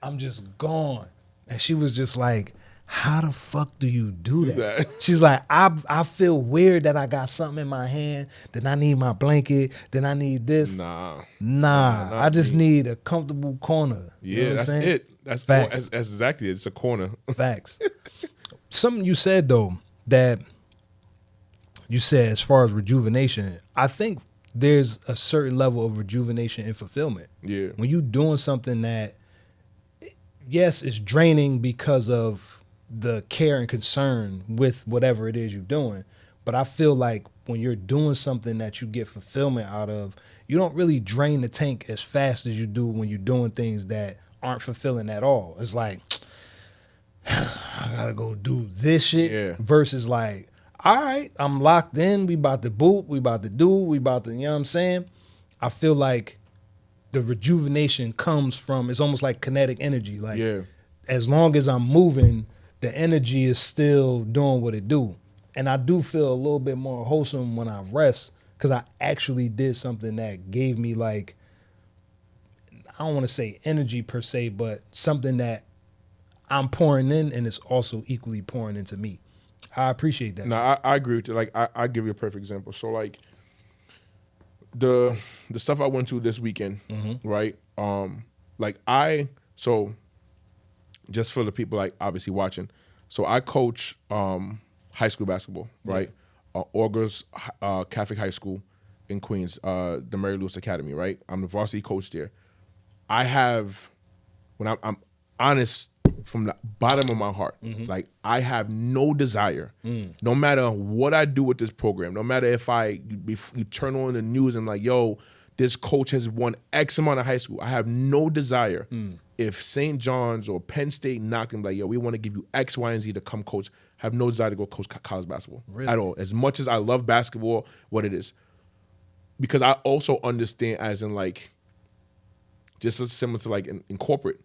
A: I'm just gone. And she was just like, how the fuck do you do that? She's like, I feel weird that I got something in my hand, then I need my blanket, then I need this.
B: Nah,
A: I just need a comfortable corner.
B: You know that's it. That's facts. That's exactly it. It's a corner.
A: Facts. Something you said though, that you said as far as rejuvenation, I think there's a certain level of rejuvenation and fulfillment. When you're doing something that, yes, it's draining because of the care and concern with whatever it is you're doing, But I feel like when you're doing something that you get fulfillment out of, you don't really drain the tank as fast as you do when you're doing things that aren't fulfilling at all. It's like, I gotta go do this shit
B: Yeah.
A: versus like, all right, I'm locked in. We about to boot. We about to do. We about to, you know what I'm saying? I feel like the rejuvenation comes from, it's almost like kinetic energy. Like, as long as I'm moving, the energy is still doing what it do. And I do feel a little bit more wholesome when I rest because I actually did something that gave me like, I don't want to say energy per se, but something that I'm pouring in and it's also equally pouring into me. I appreciate that.
B: No, I agree with you. Like I give you a perfect example. So like the stuff I went to this weekend, right? So just for the people like obviously watching, so I coach high school basketball, right? August Catholic High School in Queens, the Mary Lewis Academy, right? I'm the varsity coach there. I have, when I'm honest from the bottom of my heart, like I have no desire, no matter what I do with this program, no matter if you turn on the news and like, yo, this coach has won X amount of high school. I have no desire if St. John's or Penn State knocked him like, yo, we want to give you X, Y, and Z to come coach. I have no desire to go coach college basketball at all. As much as I love basketball, what it is. Because I also understand as in like, just as similar to like in corporate,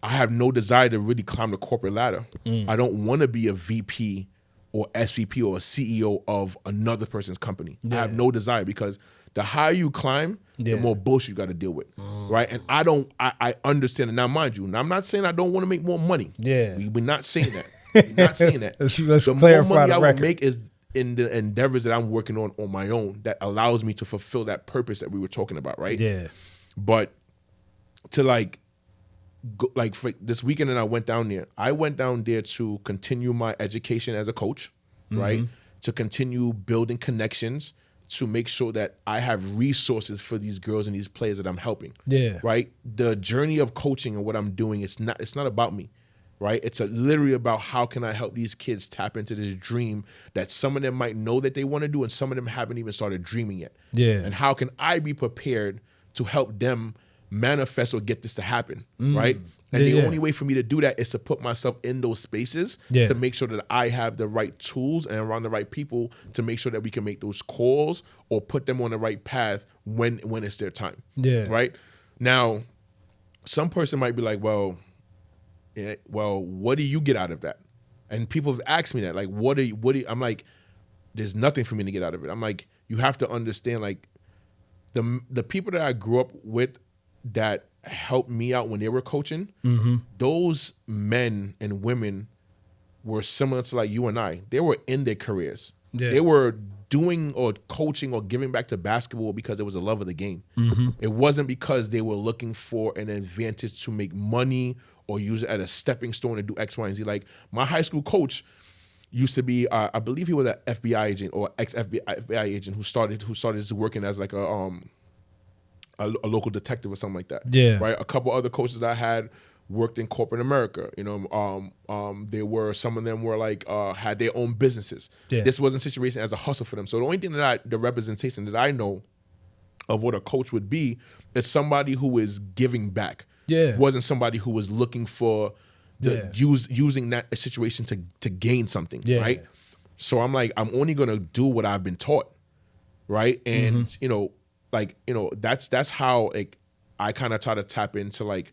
B: I have no desire to really climb the corporate ladder. I don't want to be a VP or SVP or a CEO of another person's company. I have no desire because the higher you climb, the more bullshit you got to deal with, right? And I understand it. Now, mind you, now I'm not saying I don't want to make more money.
A: Yeah.
B: We're not saying that. We're not saying that.
A: Let's
B: the
A: clarify
B: more money
A: the
B: I will
A: record.
B: make is in the endeavors that I'm working on my own that allows me to fulfill that purpose that we were talking about, right?
A: Yeah.
B: But to like, like for this weekend and I went down there to continue my education as a coach, right? To continue building connections, to make sure that I have resources for these girls and these players that I'm helping.
A: Yeah.
B: Right? The journey of coaching and what I'm doing, it's not about me. Right? It's literally about how can I help these kids tap into this dream that some of them might know that they want to do and some of them haven't even started dreaming yet.
A: Yeah.
B: And how can I be prepared to help them manifest or get this to happen, right? And the only way for me to do that is to put myself in those spaces to make sure that I have the right tools and around the right people to make sure that we can make those calls or put them on the right path when it's their time.
A: Yeah.
B: Right? Now, some person might be like, well, what do you get out of that? And people have asked me that, like, what do you, I'm like, there's nothing for me to get out of it. I'm like, you have to understand, like, the people that I grew up with that helped me out when they were coaching, those men and women were similar to like you and I. They were in their careers. Yeah. They were doing or coaching or giving back to basketball because it was a love of the game. It wasn't because they were looking for an advantage to make money or use it as a stepping stone to do X, Y, and Z. Like my high school coach used to be, I believe he was an FBI agent or ex-FBI agent who started working as like a local detective or something like that.
A: Yeah.
B: Right. A couple other coaches that I had worked in corporate America. You know, some of them were like had their own businesses. Yeah. This wasn't a situation as a hustle for them. So the only thing the representation that I know of what a coach would be is somebody who is giving back. Yeah. Wasn't somebody who was looking for using that situation to gain something. Yeah. Right. So I'm like, I'm only gonna do what I've been taught. Right. And that's how like I kind of try to tap into like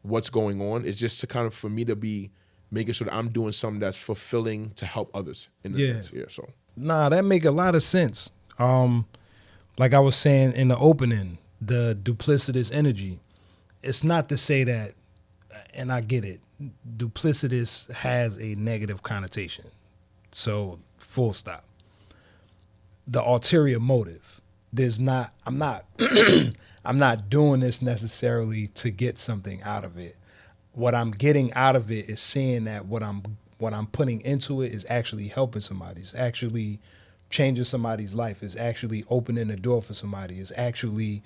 B: what's going on. It's just to kind of for me to be making sure that I'm doing something that's fulfilling to help others in the sense. Yeah. So
A: that make a lot of sense. Like I was saying in the opening, the duplicitous energy. It's not to say that, and I get it, duplicitous has a negative connotation. So full stop. The ulterior motive. I'm not doing this necessarily to get something out of it. What I'm getting out of it is seeing that what I'm putting into it is actually helping somebody. It's actually changing somebody's life. It's actually opening a door for somebody. It's actually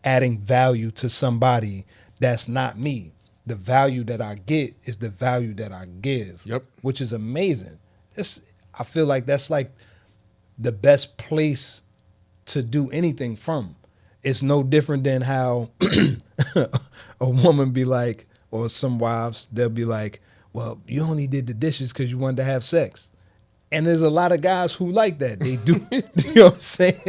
A: adding value to somebody that's not me. The value that I get is the value that I give. Yep. Which is amazing. I feel like that's like the best place to do anything from. It's no different than how a woman be like, or some wives, they'll be like, well, you only did the dishes because you wanted to have sex. And there's a lot of guys who like that. They do. You know what I'm saying?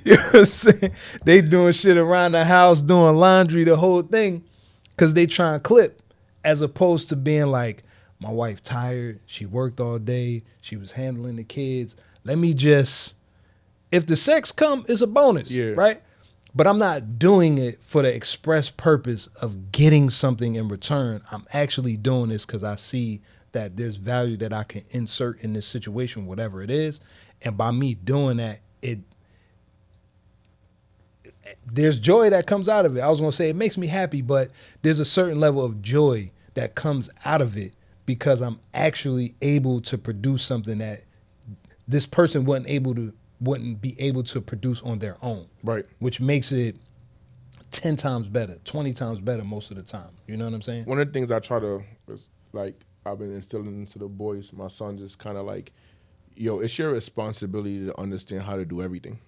A: You know what I'm saying? They doing shit around the house, doing laundry, the whole thing, because they trying to clip, as opposed to being like, my wife tired, she worked all day, she was handling the kids. Let me just, if the sex come, it's a bonus, right? But I'm not doing it for the express purpose of getting something in return. I'm actually doing this because I see that there's value that I can insert in this situation, whatever it is. And by me doing that, there's joy that comes out of it. I was going to say it makes me happy, but there's a certain level of joy that comes out of it because I'm actually able to produce something that this person wouldn't be able to produce on their own.
B: Right.
A: Which makes it 10 times better, 20 times better most of the time. You know what I'm saying?
B: One of the things I try to, is like, I've been instilling into the boys, my son just kind of like, yo, it's your responsibility to understand how to do everything,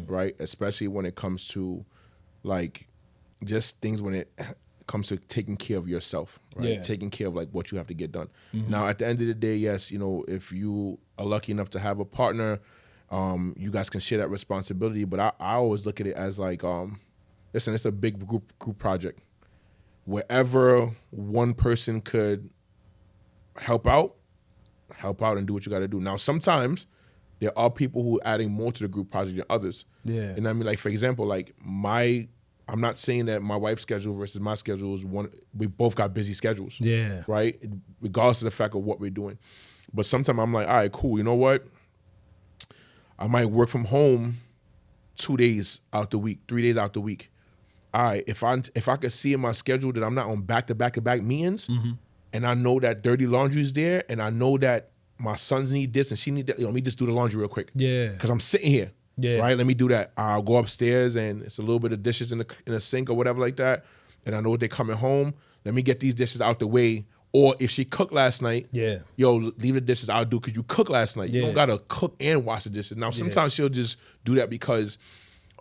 B: right? Especially when it comes to, like, just things when it comes to taking care of yourself, right?
A: Yeah.
B: Taking care of, like, what you have to get done. Now, at the end of the day, yes, you know, if you are lucky enough to have a partner, you guys can share that responsibility. But I always look at it as, like, listen, it's a big group project. Wherever one person could help out and do what you got to do. Now, sometimes there are people who are adding more to the group project than others.
A: Yeah.
B: And I mean, like, for example, like I'm not saying that my wife's schedule versus my schedule is one. We both got busy schedules. Yeah. Right? Regardless of the fact of what we're doing. But sometimes I'm like, all right, cool. You know what? I might work from home 2 days out the week, 3 days out the week. All right, if I could see in my schedule that I'm not on back-to-back meetings, and I know that dirty laundry is there, and I know that my sons need this and she need that, let me just do the laundry real quick. Yeah. Because I'm sitting here. Yeah. Right? Let me do that. I'll go upstairs and it's a little bit of dishes in the sink or whatever like that. And I know they're coming home. Let me get these dishes out the way. Or if she cooked last night, yo, leave the dishes. I'll do because you cooked last night. You don't got to cook and wash the dishes. Now, sometimes she'll just do that because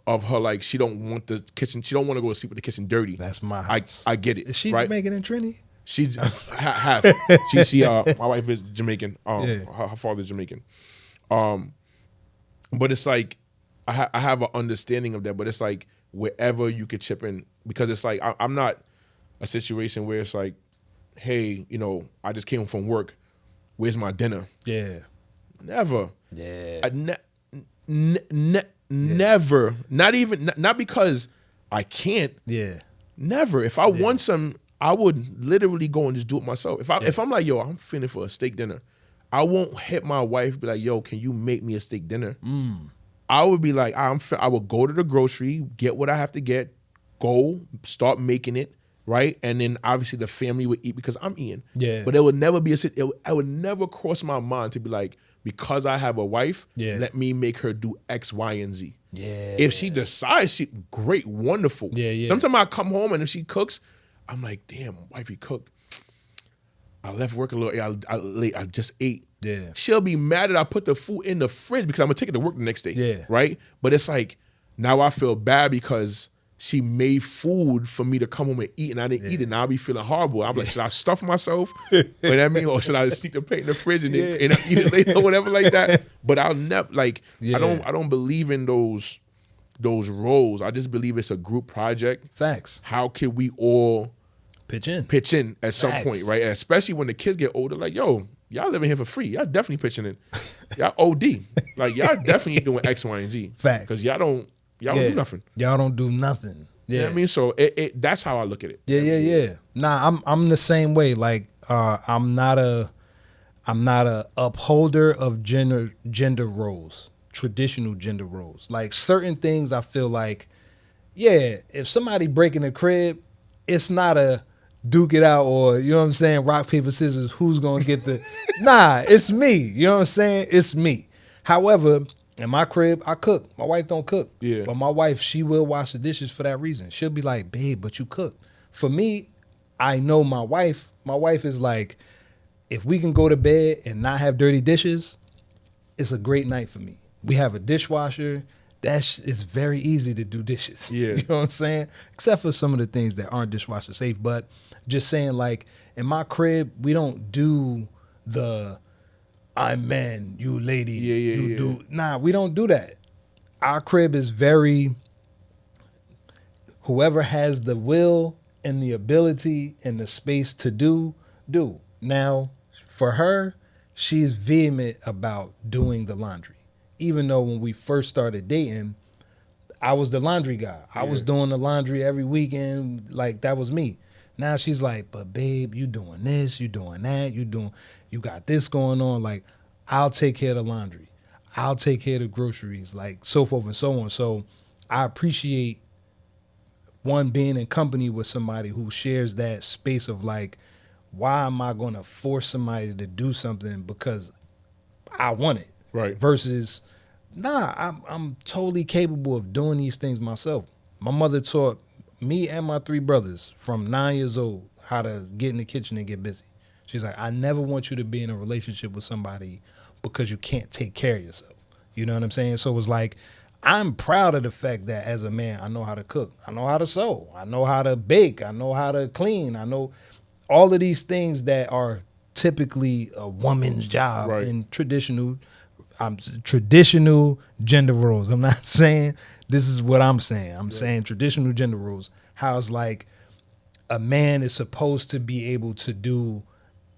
B: of her, like, she don't want the kitchen. She don't want to go to sleep with the kitchen dirty.
A: That's my house.
B: I get it.
A: Is she
B: right?
A: Jamaican in Trini?
B: She half. She my wife is Jamaican. Her father's Jamaican. But it's like I have an understanding of that. But it's like wherever you could chip in, because it's like I'm not a situation where it's like, hey, you know, I just came from work. Where's my dinner? Yeah. Never. Yeah. Never. Not because I can't. Yeah. Never. If I want some, I would literally go and just do it myself. If I'm like, yo, I'm finna for a steak dinner, I won't hit my wife be like, yo, can you make me a steak dinner? I would be like, I would go to the grocery, get what I have to get, go start making it, right? And then obviously the family would eat because I'm eating. Yeah. But it would never be I would never cross my mind to be like, because I have a wife, let me make her do X, Y, and Z. Yeah. If she decides, great, wonderful. Yeah. Sometimes I come home and if she cooks, I'm like, damn, wifey cooked. I left work a little late. I just ate. Yeah. She'll be mad that I put the food in the fridge because I'm gonna take it to work the next day. Yeah. Right? But it's like, now I feel bad because she made food for me to come home and eat, and I didn't eat it. Now I'll be feeling horrible. I'm like, should I stuff myself? You know what I mean? Or should I sneak the plate in the fridge and then eat it later or whatever like that? But I'll never I don't believe in those roles. I just believe it's a group project. Facts. How can we all pitch in at some point, right? And especially when the kids get older, like, yo, y'all living here for free. Y'all definitely pitching in. Y'all OD. Like, y'all definitely doing X, Y, and Z. Facts. Because y'all don't do nothing.
A: Y'all don't do nothing. Yeah.
B: You know what I mean? So that's how I look at it.
A: Yeah. Nah, I'm the same way. Like, I'm not a upholder of gender roles, traditional gender roles. Like, certain things I feel like, if somebody breaking the crib, it's not a duke it out or, you know what I'm saying, rock, paper, scissors, who's going to get the... Nah, it's me. You know what I'm saying? It's me. However, in my crib, I cook. My wife don't cook. Yeah. But my wife, she will wash the dishes for that reason. She'll be like, babe, but you cook. For me, I know my wife. My wife is like, if we can go to bed and not have dirty dishes, it's a great night for me. We have a dishwasher. It's very easy to do dishes.
B: Yeah.
A: You know what I'm saying? Except for some of the things that aren't dishwasher safe. But just saying, like, in my crib, we don't do the I'm man, you lady, you do. Nah, we don't do that. Our crib is very, whoever has the will and the ability and the space to do. Now, for her, she's vehement about doing the laundry. Even though when we first started dating, I was the laundry guy. I was doing the laundry every weekend. Like, that was me. Now she's like, but babe, you doing this, you doing that, you got this going on. Like, I'll take care of the laundry. I'll take care of the groceries, like so forth and so on. So I appreciate, one, being in company with somebody who shares that space of like, why am I going to force somebody to do something because I want it?
B: Right.
A: Versus, nah, I'm totally capable of doing these things myself. My mother taught me and my 3 brothers from 9 years old how to get in the kitchen and get busy. She's like, I never want you to be in a relationship with somebody because you can't take care of yourself. You know what I'm saying? So it's like, I'm proud of the fact that as a man, I know how to cook. I know how to sew. I know how to bake. I know how to clean. I know all of these things that are typically a woman's job in traditional gender roles. I'm not saying this is what I'm saying. I'm saying traditional gender roles. How it's like a man is supposed to be able to do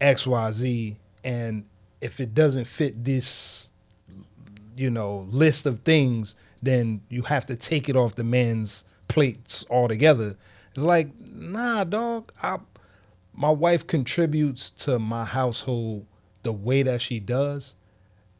A: X, Y, Z, and if it doesn't fit this, list of things, then you have to take it off the man's plates altogether. It's like, nah, dog. My wife contributes to my household the way that she does,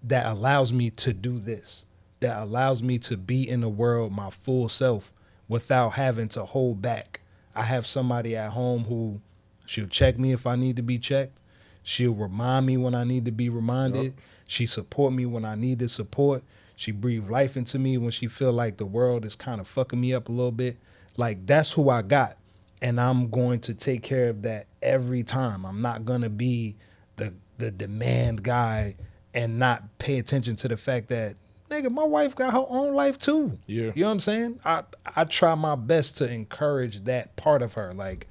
A: that allows me to do this, that allows me to be in the world my full self without having to hold back. I have somebody at home who, she'll check me if I need to be checked. She'll remind me when I need to be reminded. Yep. She support me when I need the support. She breathe life into me when she feel like the world is kind of fucking me up a little bit. Like, that's who I got. And I'm going to take care of that every time. I'm not going to be the demand guy and not pay attention to the fact that, nigga, my wife got her own life too.
B: Yeah.
A: You know what I'm saying? I try my best to encourage that part of her. Like,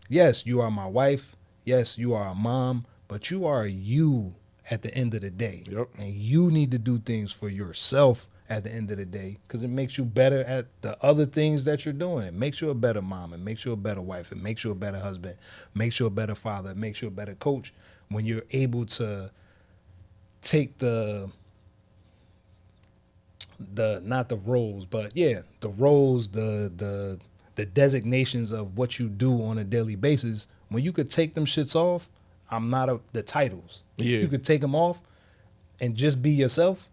A: yes, you are my wife. Yes, you are a mom, but you are you at the end of the day.
B: Yep.
A: And you need to do things for yourself at the end of the day, because it makes you better at the other things that you're doing. It makes you a better mom. It makes you a better wife. It makes you a better husband. It makes you a better father. It makes you a better coach when you're able to take the not the roles, but the roles, the designations of what you do on a daily basis. When you could take them shits off, I'm not the titles.
B: Yeah.
A: You could take them off and just be yourself.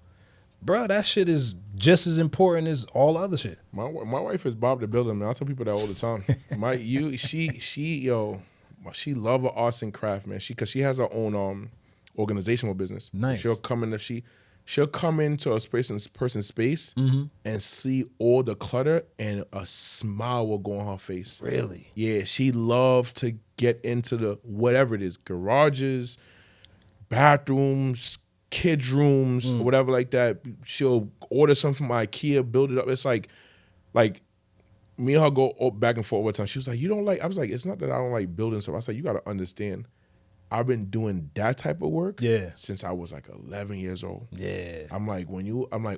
A: Bro, that shit is just as important as all other shit.
B: My wife is Bob the Builder, man. I tell people that all the time. She love her arts and craft, man. Because she has her own organizational business.
A: Nice.
B: So she'll come into a person's space and see all the clutter, and a smile will go on her face.
A: Really?
B: Yeah, she loved to get into the whatever it is, garages, bathrooms, kids' rooms, or whatever like that. She'll order something from IKEA, build it up. It's like me and her go back and forth all the time. She was like, you don't like, I was like, it's not that I don't like building stuff. I said, you got to understand, I've been doing that type of work since I was like 11 years old.
A: Yeah.
B: I'm like,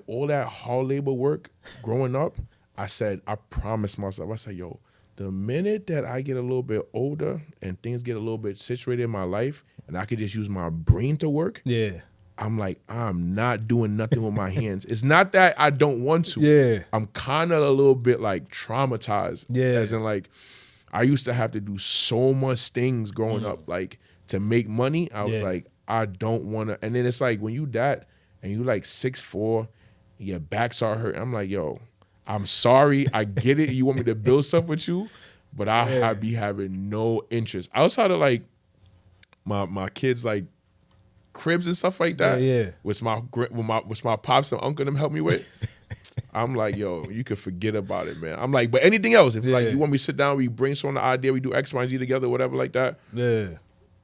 B: all that hard labor work growing up, I said, I promised myself, I said, yo, the minute that I get a little bit older and things get a little bit situated in my life and I could just use my brain to work, I'm like, I'm not doing nothing with my hands. It's not that I don't want to.
A: Yeah.
B: I'm kind of a little bit like traumatized.
A: Yeah.
B: As in like, I used to have to do so much things growing up, like to make money. I was like, I don't want to. And then it's like when you that and you like 6'4", your back start hurting. I'm like, yo, I'm sorry. I get it. You want me to build stuff with you, but I be having no interest. Outside of like my kids like cribs and stuff like that, which my pops and uncle them help me with. I'm like, yo, you can forget about it, man. I'm like, but anything else, if like you want me to sit down, we brainstorm the idea, we do X, Y, Z together, whatever like that.
A: Yeah.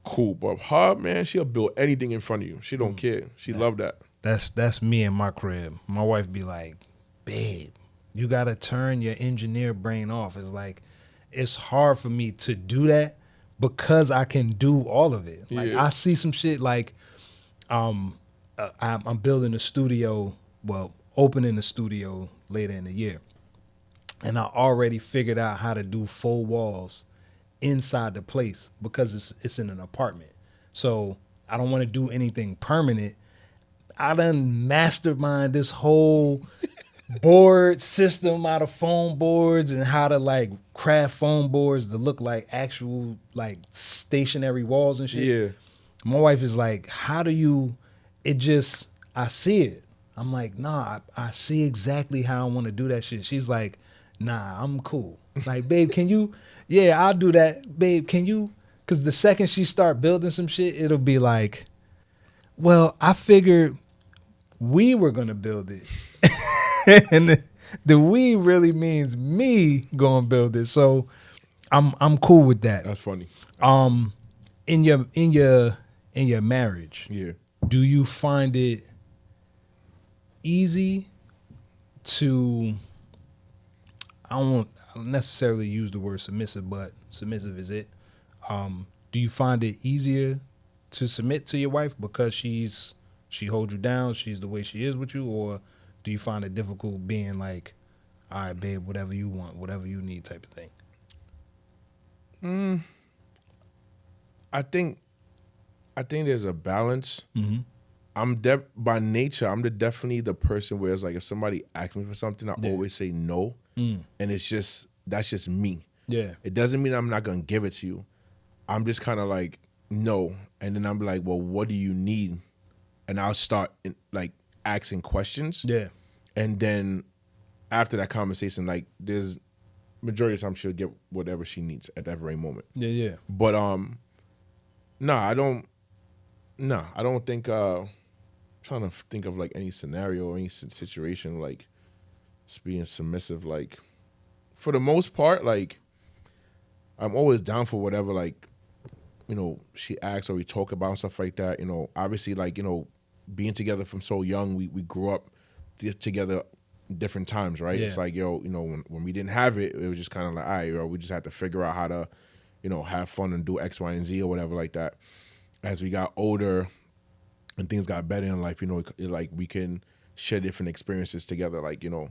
B: cool. But her, man, she'll build anything in front of you. She don't care. She love that.
A: That's me in my crib. My wife be like, babe, you gotta turn your engineer brain off. It's like, it's hard for me to do that because I can do all of it. Like
B: Yeah.
A: I see some shit like, I'm building a studio, well, opening a studio later in the year. And I already figured out how to do full walls inside the place because it's in an apartment. So I don't want to do anything permanent. I done mastermind this whole board system out of foam boards and how to like craft foam boards to look like actual like stationary walls and shit.
B: Yeah.
A: My wife is like, how do you, I see it. I'm like, nah, I see exactly how I want to do that shit. She's like, nah, I'm cool. Like, babe, can you, yeah, I'll do that. Babe, can you, because the second she start building some shit, it'll be like, well, I figured we were going to build it. And the we really means me going to build it. So I'm cool with that.
B: That's funny.
A: In your marriage,
B: Yeah.
A: do you find it easy to, I don't necessarily use the word submissive, but submissive is it. Do you find it easier to submit to your wife because she holds you down, she's the way she is with you, or do you find it difficult being like, all right, babe, whatever you want, whatever you need type of thing?
B: I think there's a balance.
A: Mm-hmm.
B: By nature, I'm definitely the person where it's like if somebody asks me for something, I always say no. And that's just me.
A: Yeah.
B: It doesn't mean I'm not gonna give it to you. I'm just kind of like no, and then I'm like, well, what do you need? And I'll start like asking questions.
A: Yeah.
B: And then after that conversation, like there's majority of the time she'll get whatever she needs at that very moment.
A: Yeah, yeah.
B: But I don't think trying to think of like any scenario or any situation like just being submissive. Like for the most part, like I'm always down for whatever, like, you know, she asks or we talk about and stuff like that. You know, obviously, like, you know, being together from so young, we grew up together different times, right?
A: Yeah.
B: It's like, yo, you know, when we didn't have it, it was just kind of like, all right, yo, we just had to figure out how to, you know, have fun and do X, Y, and Z or whatever like that. As we got older and things got better in life, you know, like we can share different experiences together. Like, you know,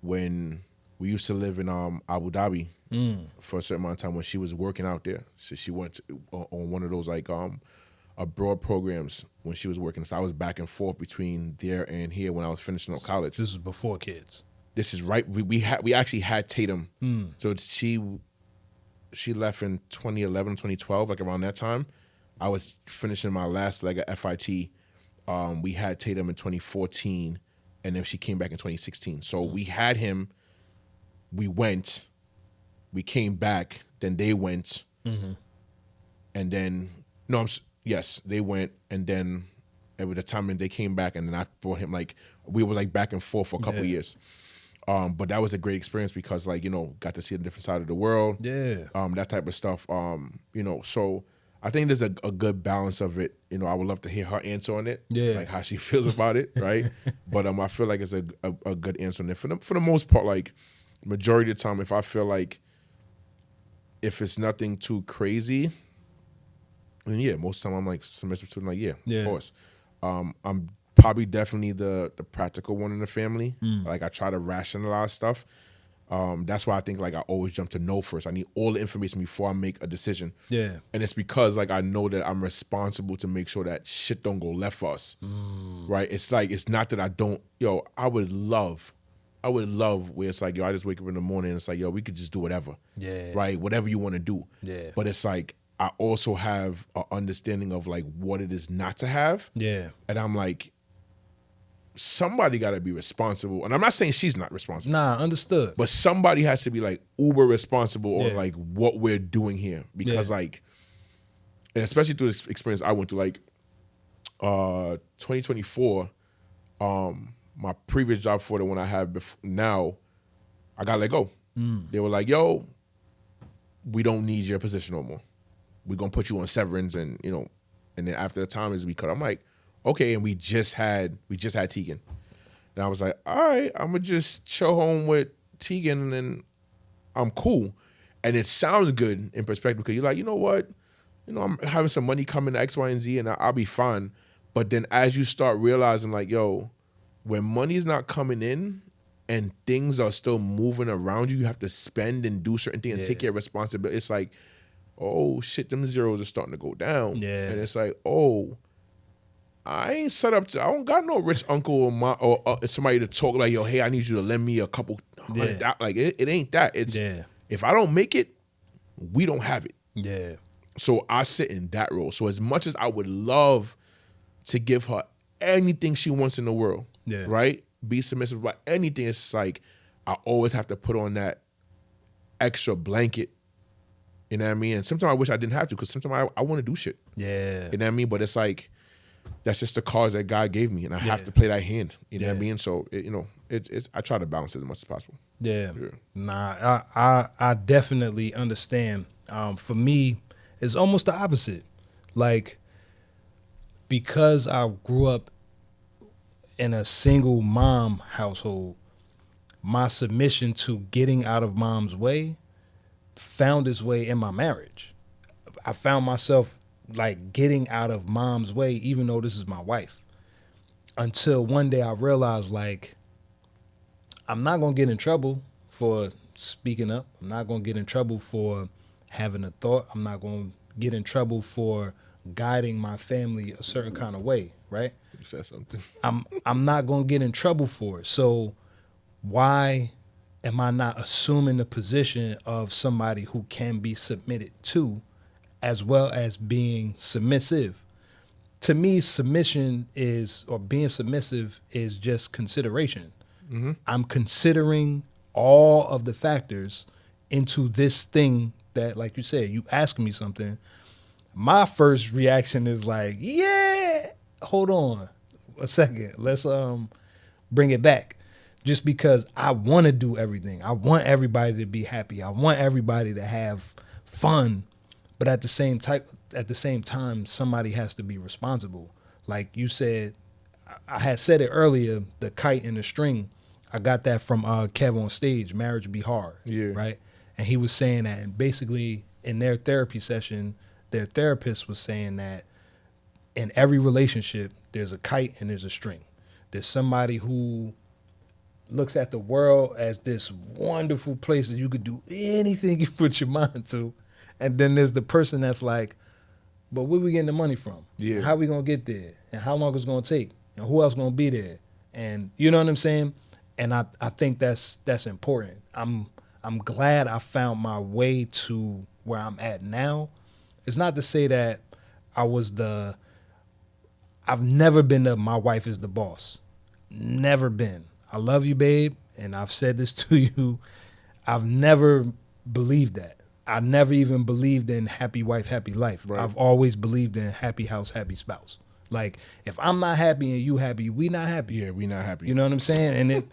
B: when we used to live in Abu Dhabi for a certain amount of time when she was working out there. So she went on one of those like abroad programs when she was working. So I was back and forth between there and here when I was finishing up college.
A: This is before kids.
B: This is right. We actually had Tatum. So she left in 2011, 2012, like around that time. I was finishing my last leg of FIT. We had Tatum in 2014, and then she came back in 2016. So we had him. We went. We came back. Then they went. And then yes, they went, and then at the time when they came back, and then I brought him. Like we were like back and forth for a couple of years. But that was a great experience because, like, you know, got to see a different side of the world. Yeah. That type of stuff. You know, so I think there's a good balance of it. You know, I would love to hear her answer on it. Yeah. Like how she feels about it, right? But I feel like it's a good answer on it. For the most part, like majority of the time, if I feel like if it's nothing too crazy, then yeah, most of the time I'm like submissive to it. Like, yeah, of course. I'm probably definitely the practical one in the family. Like I try to rationalize stuff. That's why I think like I always jump to no first. I need all the information before I make a decision. Yeah. And it's because like I know that I'm responsible to make sure that shit don't go left for us. Right? It's like it's not that I don't, I would love where it's like, I just wake up in the morning and it's like, we could just do whatever. Yeah. Right? Whatever you want to do. Yeah. But it's like I also have an understanding of like what it is not to have. Yeah. And I'm like, somebody got to be responsible. And I'm not saying she's not responsible.
A: Nah, understood.
B: But somebody has to be like uber responsible on like what we're doing here. Because like, and especially through this experience I went through, like 2024, my previous job for the one I have now, I got let go. They were like, yo, we don't need your position no more. we're gonna put you on severance, and and then after the time is we cut. I'm like, okay, and we just had Tegan, and I was like, all right, I'm gonna just chill home with Tegan, and then I'm cool. And it sounds good in perspective because you're like, you know what, I'm having some money coming to X, Y, and Z, and I'll be fine. But then as you start realizing, like, yo, when money's not coming in and things are still moving around you, you have to spend and do certain things and take your responsibility. It's like, oh shit, them zeros are starting to go down.
A: Yeah.
B: And it's like, oh, I ain't set up to, I don't got no rich uncle or somebody to talk like, yo, hey, I need you to lend me a couple $100. Like, it ain't that. It's, if I don't make it, we don't have it.
A: Yeah.
B: So I sit in that role. So as much as I would love to give her anything she wants in the world, right? Be submissive about anything. It's like I always have to put on that extra blanket. You know what I mean? And sometimes I wish I didn't have to, because sometimes I want to do shit.
A: Yeah.
B: You know what I mean? But it's like, that's just the cards that God gave me, and I have to play that hand. You know what I mean? So it's I try to balance it as much as possible.
A: Yeah. Nah, I definitely understand. For me, it's almost the opposite. Like, because I grew up in a single mom household, my submission to getting out of mom's way found its way in my marriage. I found myself like getting out of mom's way, even though this is my wife, until one day I realized, like, I'm not going to get in trouble for speaking up. I'm not going to get in trouble for having a thought. I'm not going to get in trouble for guiding my family a certain kind of way, right?
B: You said something.
A: I'm not going to get in trouble for it. So why am I not assuming the position of somebody who can be submitted to, as well as being submissive? To me, submission is, or being submissive is just consideration. Mm-hmm. I'm considering all of the factors into this thing that, like you said, you ask me something. My first reaction is like, yeah, hold on a second. Let's bring it back. Just because I want to do everything. I want everybody to be happy. I want everybody to have fun. But at the same time, somebody has to be responsible. Like you said, I had said it earlier, the kite and the string. I got that from Kev on Stage, Marriage Be Hard. Yeah. Right? And he was saying that, and basically in their therapy session, their therapist was saying that in every relationship, there's a kite and there's a string. There's somebody who looks at the world as this wonderful place that you could do anything you put your mind to. And then there's the person that's like, but where we getting the money from? Yeah. How we going to get there? And how long it's going to take? And who else going to be there? And you know what I'm saying? And I think that's important. I'm glad I found my way to where I'm at now. It's not to say that I've never been my wife is the boss. Never been. I love you, babe. And I've said this to you. I've never believed that. I never even believed in happy wife, happy life. Right. I've always believed in happy house, happy spouse. Like, if I'm not happy and you happy, we not happy.
B: Yeah, we not happy.
A: You know what I'm saying?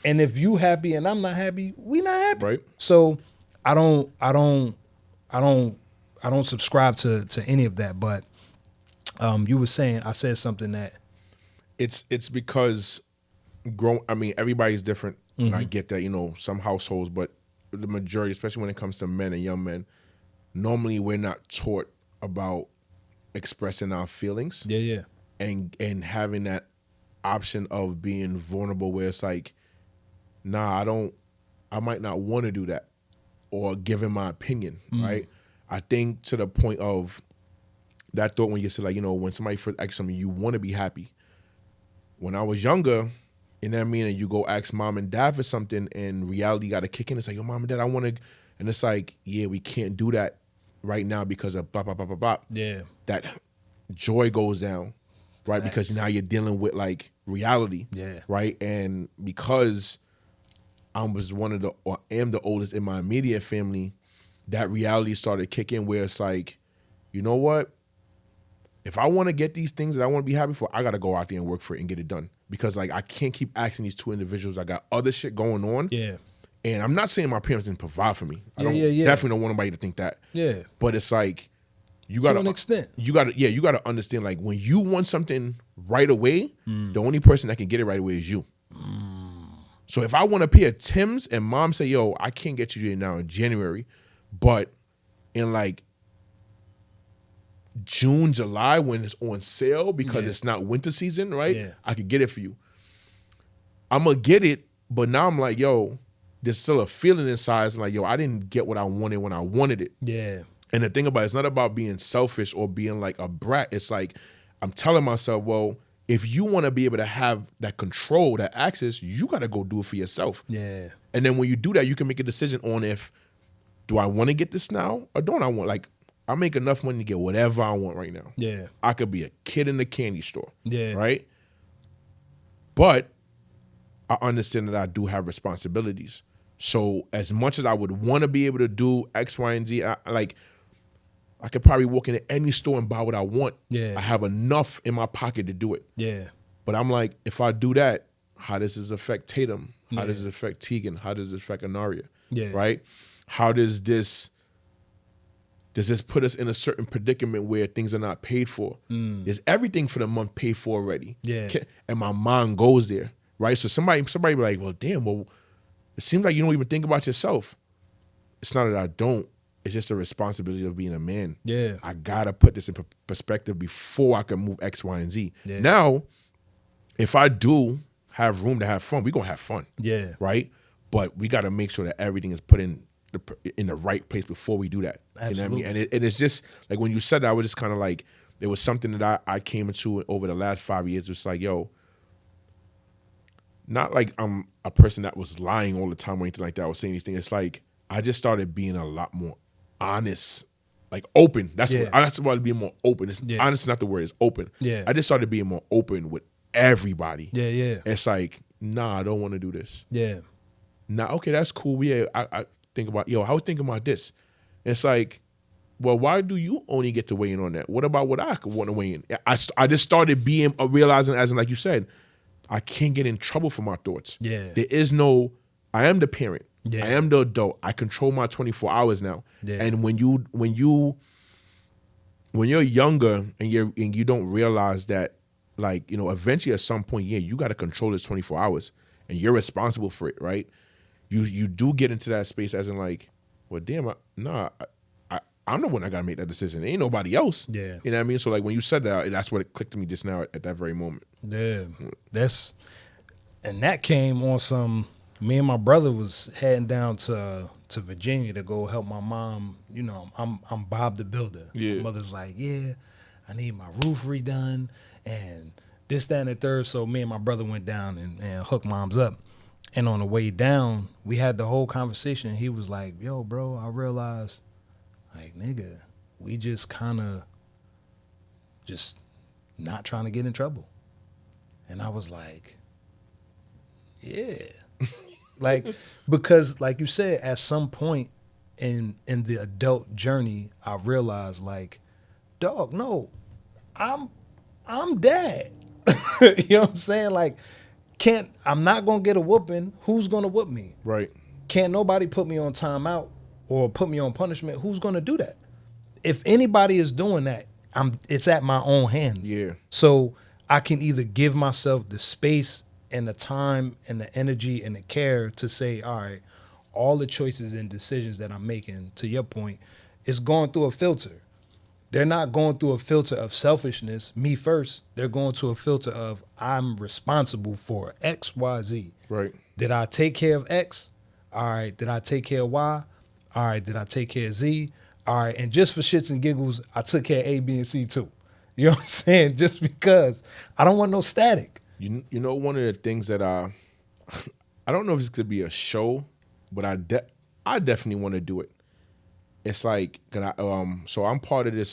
A: And if you happy and I'm not happy, we not happy.
B: Right.
A: So I don't subscribe to any of that. But you were saying, I said something that
B: it's because everybody's different. Mm-hmm. And I get that, some households, but the majority, especially when it comes to men and young men, normally we're not taught about expressing our feelings.
A: Yeah.
B: And having that option of being vulnerable, where it's like, nah, I might not want to do that, or giving my opinion, right? I think to the point of that thought when you said, like, when somebody first asks something, you want to be happy. When I was younger, you know what I mean? And you go ask mom and dad for something, and reality got to kick in. It's like, yo, mom and dad, I want to. And it's like, yeah, we can't do that right now because of blah, blah, blah, blah, blah.
A: Yeah.
B: That joy goes down, right? Facts. Because now you're dealing with, like, reality.
A: Yeah.
B: Right? And because I am the oldest in my immediate family, that reality started kicking where it's like, you know what? If I want to get these things that I want to be happy for, I got to go out there and work for it and get it done. Because, like, I can't keep asking these two individuals. I got other shit going on.
A: Yeah.
B: And I'm not saying my parents didn't provide for me. I definitely don't want nobody to think that.
A: Yeah.
B: But it's like, You got
A: to an extent.
B: You gotta understand, like, when you want something right away, the only person that can get it right away is you. So if I want a pair of Timbs and mom say, yo, I can't get you now in January, but in like June, July, when it's on sale because it's not winter season, right?
A: Yeah.
B: I could get it for you. I'm gonna get it, but now I'm like, yo, there's still a feeling inside. It's like, yo, I didn't get what I wanted when I wanted it.
A: Yeah.
B: And the thing about it's not about being selfish or being like a brat. It's like I'm telling myself, well, if you want to be able to have that control, that access, you got to go do it for yourself.
A: Yeah.
B: And then when you do that, you can make a decision on if, do I want to get this now or don't I want? Like, I make enough money to get whatever I want right now.
A: Yeah.
B: I could be a kid in the candy store.
A: Yeah.
B: Right? But I understand that I do have responsibilities. So as much as I would want to be able to do X, Y, and Z, I could probably walk into any store and buy what I want.
A: Yeah.
B: I have enough in my pocket to do it.
A: Yeah.
B: But I'm like, if I do that, how does this affect Tatum? How does it affect Tegan? How does it affect Anaria?
A: Yeah.
B: Right? How does this put us in a certain predicament where things are not paid for? Is everything for the month paid for already?
A: Yeah.
B: And my mind goes there, right? So somebody be like, well, damn, well, it seems like you don't even think about yourself. It's not that I don't. It's just a responsibility of being a man.
A: Yeah.
B: I gotta put this in perspective before I can move X, Y, and Z.
A: Yeah.
B: Now, if I do have room to have fun, we're gonna have fun.
A: Yeah.
B: Right? But we gotta make sure that everything is put in the right place before we do that.
A: Absolutely.
B: You know what I mean? And it's just like when you said that, I was just kind of like, it was something that I came into over the last 5 years. It was like, yo, not like I'm a person that was lying all the time or anything like that. I was saying these things. It's like I just started being a lot more honest, like open. That's what being more open. It's honest is not the word, it's open.
A: Yeah.
B: I just started being more open with everybody.
A: Yeah, yeah.
B: It's like, nah, I don't want to do this.
A: Yeah.
B: Nah, okay, that's cool. Yeah, I think about, yo, I was thinking about this. It's like, well, why do you only get to weigh in on that? What about what I could want to weigh in? I just started being realizing, as in, like you said, I can't get in trouble for my thoughts.
A: Yeah.
B: There is no, I am the parent.
A: Yeah.
B: I am the adult. I control my 24 hours now.
A: Yeah.
B: And when you're younger and you don't realize that, like, you know, eventually at some point, you got to control this 24 hours and you're responsible for it, right? You do get into that space as in like, well, damn, I'm the one that got to make that decision. Ain't nobody else.
A: Yeah.
B: You know what I mean? So like when you said that, that's what it clicked to me just now at that very moment.
A: Yeah. And that came on some, me and my brother was heading down to Virginia to go help my mom. You know, I'm Bob the Builder.
B: Yeah.
A: My mother's like, yeah, I need my roof redone and this, that, and the third. So me and my brother went down and hooked mom's up. And on the way down, we had the whole conversation. He was like, yo, bro, I realized, like, nigga, we just kind of just not trying to get in trouble. And I was like, yeah. Like, because like you said, at some point in the adult journey, I realized, like, dog, no, I'm dad. You know what I'm saying? Like, I'm not gonna get a whooping. Who's gonna whoop me?
B: Right.
A: Can't nobody put me on timeout or put me on punishment. Who's gonna do that? If anybody is doing that, it's at my own hands.
B: Yeah.
A: So I can either give myself the space and the time and the energy and the care to say, all right, all the choices and decisions that I'm making, to your point, is going through a filter. They're not going through a filter of selfishness, me first. They're going to a filter of, I'm responsible for X, Y, Z.
B: Right.
A: Did I take care of X? All right. Did I take care of Y? All right. Did I take care of Z? All right. And just for shits and giggles, I took care of A, B, and C too. You know what I'm saying? Just because I don't want no static.
B: You know, one of the things that I don't know if it's going to be a show, but I definitely want to do it. It's like, so I'm part of this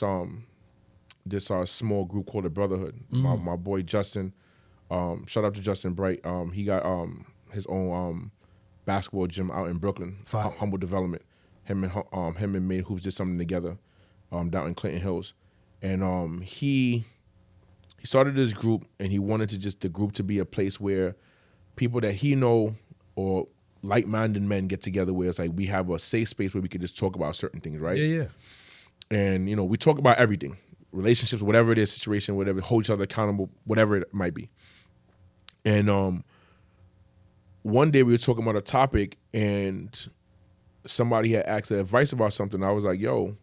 B: small group called the Brotherhood. Mm. My boy Justin, shout out to Justin Bright. He got his own basketball gym out in Brooklyn, Humble Development. Him and Made Hoops did something together down in Clinton Hills, and he started this group, and he wanted the group to be a place where people that he know or like-minded men get together, where it's like we have a safe space where we can just talk about certain things, right?
A: Yeah, yeah.
B: And, we talk about everything, relationships, whatever it is, situation, whatever, hold each other accountable, whatever it might be. And one day we were talking about a topic and somebody had asked advice about something. I was like, yo,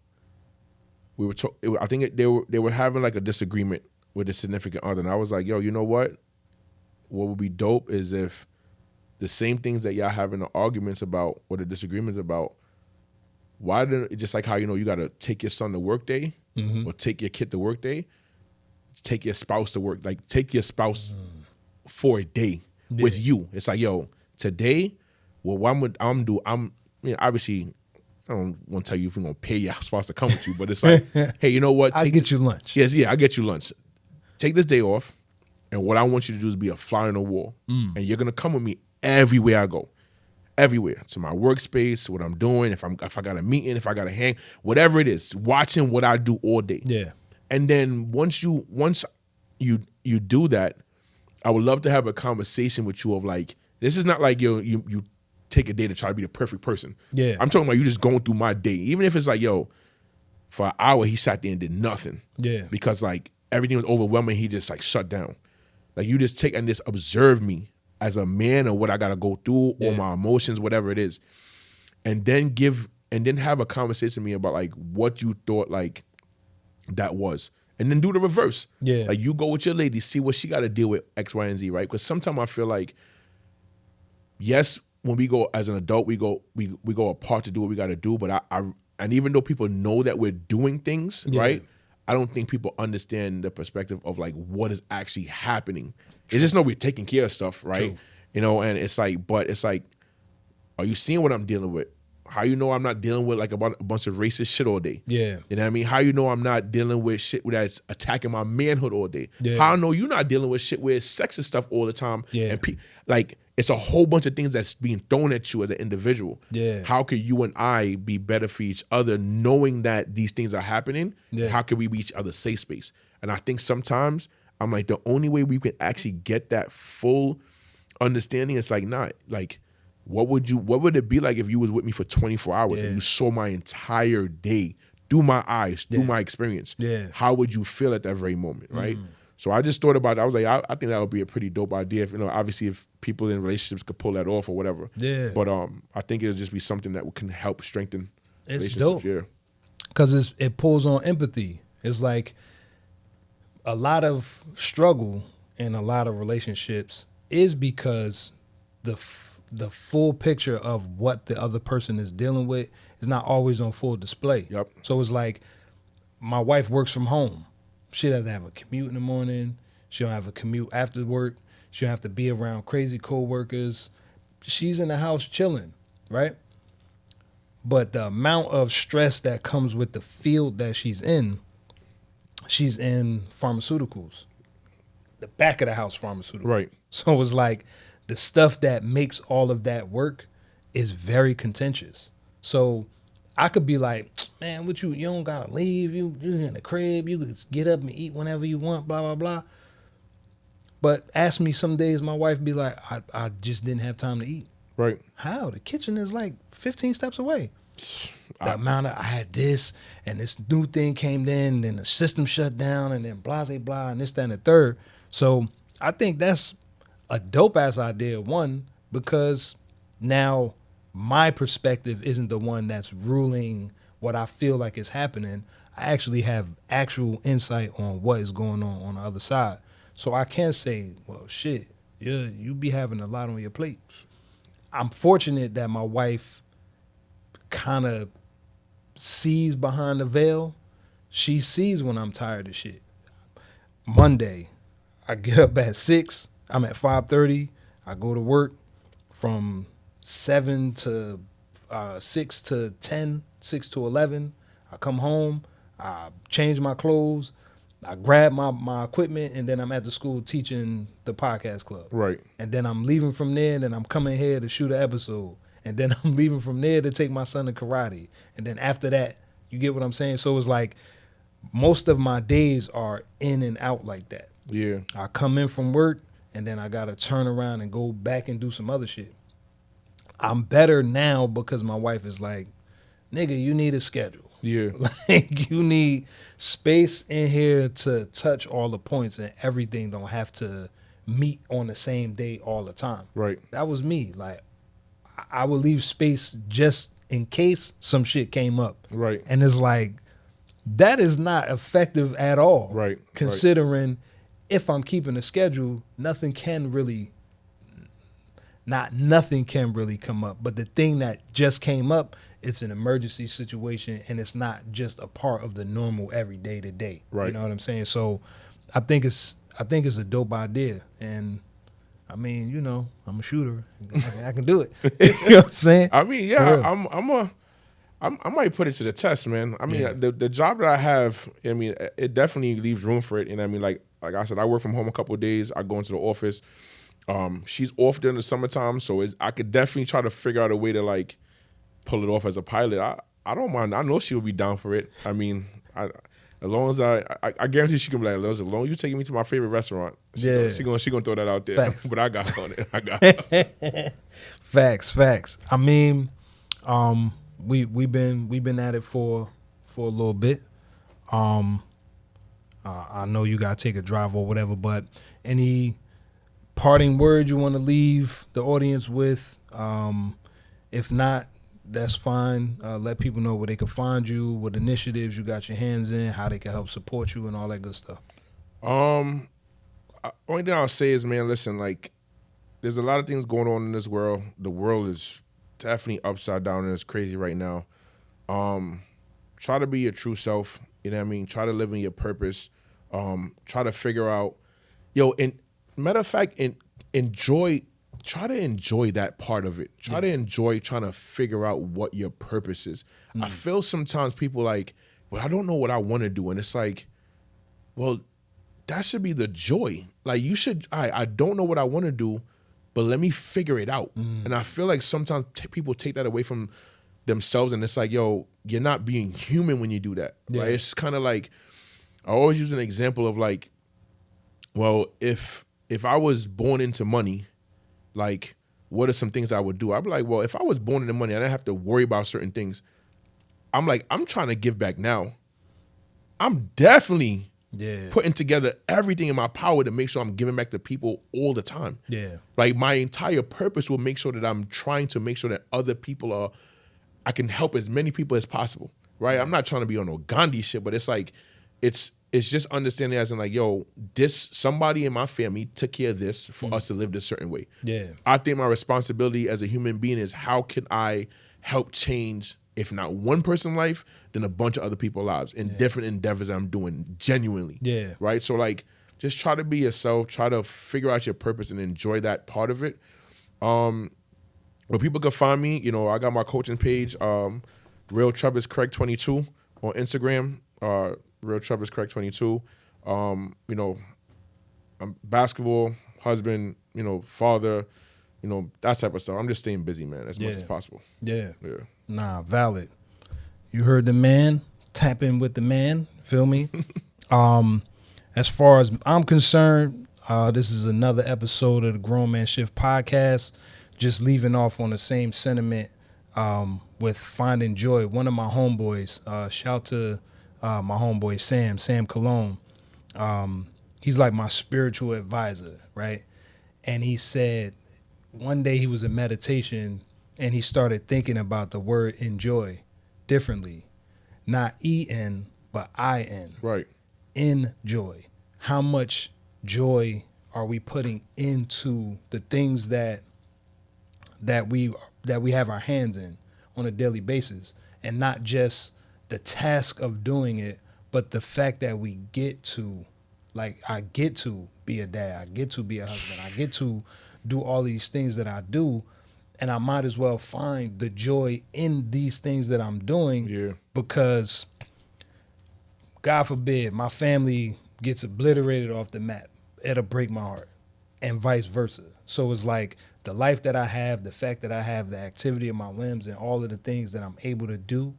B: I think they were having like a disagreement with a significant other. And I was like, yo, you know what? What would be dope is if the same things that y'all having the arguments about or the disagreements about, why didn't it, just like how, you got to take your son to work day or take your kid to work day, take your spouse to work, like take your spouse for a day with you. It's like, yo, today, what I'm do, obviously, I don't want to tell you if we're going to pay your spouse to come with you, but it's like, hey, you know what?
A: I'll get you lunch.
B: Yes, yeah, I'll get you lunch. Take this day off, and what I want you to do is be a fly on the wall. And you're going to come with me everywhere I go. Everywhere. To my workspace, what I'm doing, if I got a meeting, if I got to hang, whatever it is, watching what I do all day.
A: Yeah.
B: And then once you do that, I would love to have a conversation with you of like, this is not like you take a day to try to be the perfect person.
A: Yeah.
B: I'm talking about you just going through my day. Even if it's like, yo, for an hour he sat there and did nothing.
A: Yeah.
B: Because like everything was overwhelming, he just like shut down. Like you just take and just observe me as a man or what I gotta go through or my emotions, whatever it is. And then have a conversation with me about like what you thought like that was. And then do the reverse.
A: Yeah.
B: Like you go with your lady, see what she got to deal with X, Y, and Z, right? Because sometimes I feel like, yes, when we go as an adult, we go apart to do what we got to do. But and even though people know that we're doing things, right? I don't think people understand the perspective of like what is actually happening. It's just know we're taking care of stuff, right?
A: True.
B: And it's like, are you seeing what I'm dealing with? How you know I'm not dealing with like a bunch of racist shit all day?
A: Yeah.
B: You know what I mean? How you know I'm not dealing with shit that's attacking my manhood all day?
A: Yeah.
B: How I know you're not dealing with shit where it's sexist stuff all the time?
A: Yeah.
B: And like it's a whole bunch of things that's being thrown at you as an individual.
A: Yeah.
B: How could you and I be better for each other knowing that these things are happening?
A: Yeah.
B: How can we be each other's safe space? And I think sometimes I'm like, the only way we can actually get that full understanding is like not like, what would it be like if you was with me for 24 hours and you saw my entire day through my eyes, through my experience?
A: Yeah.
B: How would you feel at that very moment, right? So I just thought about it. I was like, I think that would be a pretty dope idea. If, obviously if people in relationships could pull that off or whatever.
A: Yeah.
B: But I think it'll just be something that can help strengthen
A: It's
B: relationships.
A: dope.
B: Yeah.
A: Because it pulls on empathy. It's like a lot of struggle in a lot of relationships is because the full picture of what the other person is dealing with is not always on full display.
B: Yep.
A: So it's like my wife works from home. She doesn't have a commute in the morning. She don't have a commute after work. She don't have to be around crazy coworkers. She's in the house chilling, right? But the amount of stress that comes with the field that she's in pharmaceuticals, the back of the house pharmaceuticals.
B: Right.
A: So it's like the stuff that makes all of that work is very contentious. So I could be like, man, you don't gotta leave. You in the crib. You could get up and eat whenever you want, blah, blah, blah. But ask me some days, my wife be like, I just didn't have time to eat.
B: Right.
A: How? The kitchen is like 15 steps away. I had this and this new thing came in and then the system shut down and then blah, blah, blah, and this, that, and the third. So I think that's a dope ass idea, one, because now my perspective isn't the one that's ruling what I feel like is happening. I actually have actual insight on what is going on the other side. So I can say, well, shit, yeah, you be having a lot on your plate. I'm fortunate that my wife kind of sees behind the veil. She sees when I'm tired of shit. Monday, I get up at 6. I'm at 5:30. I go to work from 7 to 6 to 10, 6 to 11. I come home. I change my clothes. I grab my equipment, and then I'm at the school teaching the podcast club.
B: Right.
A: And then I'm leaving from there, and then I'm coming here to shoot an episode. And then I'm leaving from there to take my son to karate. And then after that, you get what I'm saying? So it's like most of my days are in and out like that.
B: Yeah.
A: I come in from work, and then I got to turn around and go back and do some other shit. I'm better now because my wife is like, nigga, you need a schedule.
B: Yeah.
A: Like, you need space in here to touch all the points, and everything don't have to meet on the same day all the time.
B: Right.
A: That was me. Like, I would leave space just in case some shit came up.
B: Right.
A: And it's like, that is not effective at all.
B: Right.
A: Considering if I'm keeping a schedule, nothing can really come up. But the thing that just came up, it's an emergency situation, and it's not just a part of the normal everyday to day.
B: Right.
A: You know what I'm saying? So I think it's a dope idea. And I mean, you know, I'm a shooter. I can do it. You know what I'm saying?
B: I mean, yeah, I might put it to the test, man. I mean, the job that I have, I mean, it definitely leaves room for it. And I mean, like I said, I work from home a couple of days. I go into the office. She's off during the summertime, so I could definitely try to figure out a way to like pull it off as a pilot. I don't mind. I know she would be down for it. I mean, as long as I guarantee she can be like, as long as you taking me to my favorite restaurant, she gonna throw that out there.
A: Facts.
B: But I got on it. I got it.
A: Facts. I mean, we've been at it for a little bit. I know you gotta take a drive or whatever, but any parting words you want to leave the audience with? If not, that's fine. Let people know where they can find you, what initiatives you got your hands in, how they can help support you, and all that good stuff.
B: Only thing I'll say is, man, listen, like, there's a lot of things going on in this world. The world is definitely upside down and it's crazy right now. Try to be your true self. You know what I mean? Try to live in your purpose. Try to figure out, and matter of fact, try to enjoy that part of it. Try to enjoy trying to figure out what your purpose is. I feel sometimes people like, well, I don't know what I want to do. And it's like, well, that should be the joy. Like, you should, I don't know what I want to do, but let me figure it out. And I feel like sometimes people take that away from themselves, and it's like, you're not being human when you do that. Right? It's kind of like, I always use an example of like, well, if I was born into money, like, what are some things I would do? I'd be like, well, if I was born into money, I didn't have to worry about certain things. I'm like, I'm trying to give back now. I'm definitely putting together everything in my power to make sure I'm giving back to people all the time.
A: Yeah.
B: Like, my entire purpose will make sure that I'm trying to make sure that other people I can help as many people as possible, right? I'm not trying to be on no Gandhi shit, but it's like, it's just understanding as in like, somebody in my family took care of this for us to live this certain way.
A: Yeah.
B: I think my responsibility as a human being is, how can I help change, if not one person's life, then a bunch of other people's lives in different endeavors I'm doing genuinely. Yeah. Right? So like, just try to be yourself, try to figure out your purpose and enjoy that part of it. Where people can find me, I got my coaching page, Real Trevis Craig 22 on Instagram, Real Trevis Craig 22. I'm basketball, husband, father, that type of stuff. I'm just staying busy, man, as much as possible. Yeah.
A: Nah, valid. You heard the man. Tap in with the man. Feel me? As far as I'm concerned, this is another episode of the Grown Man Shift podcast. Just leaving off on the same sentiment with finding joy. One of my homeboys, shout to my homeboy Sam Cologne. He's like my spiritual advisor, right? And he said one day he was in meditation and he started thinking about the word enjoy differently. Not E-N, but I-N. Right. Enjoy. How much joy are we putting into the things that we have our hands in on a daily basis, and not just the task of doing it, but the fact that we get to, like, I get to be a dad, I get to be a husband, I get to do all these things that I do, and I might as well find the joy in these things that I'm doing, because God forbid my family gets obliterated off the map, it'll break my heart, and vice versa. So it's like, the life that I have, the fact that I have the activity of my limbs and all of the things that I'm able to do,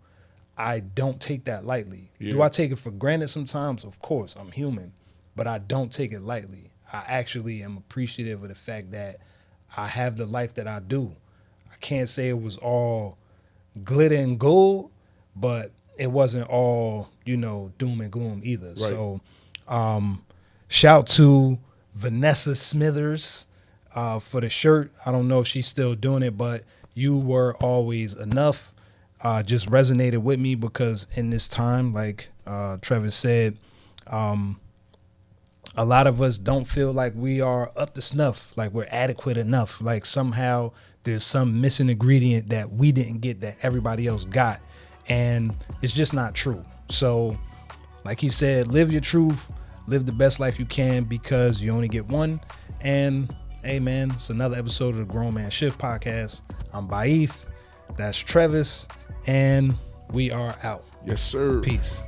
A: I don't take that lightly. Do I take it for granted sometimes? Of course, I'm human, but I don't take it lightly. I actually am appreciative of the fact that I have the life that I do. I can't say it was all glitter and gold, but it wasn't all, doom and gloom either. Right. So shout to Vanessa Smithers for the shirt. I don't know if she's still doing it, but you were always enough. Just resonated with me because in this time, like Trevis said, a lot of us don't feel like we are up to snuff, like we're adequate enough. Like somehow there's some missing ingredient that we didn't get that everybody else got. And it's just not true. So like he said, live your truth, live the best life you can because you only get one. And hey man, it's another episode of the Grown Man Shift podcast. I'm Baith, that's Trevis, and we are out.
B: Yes, sir.
A: Peace.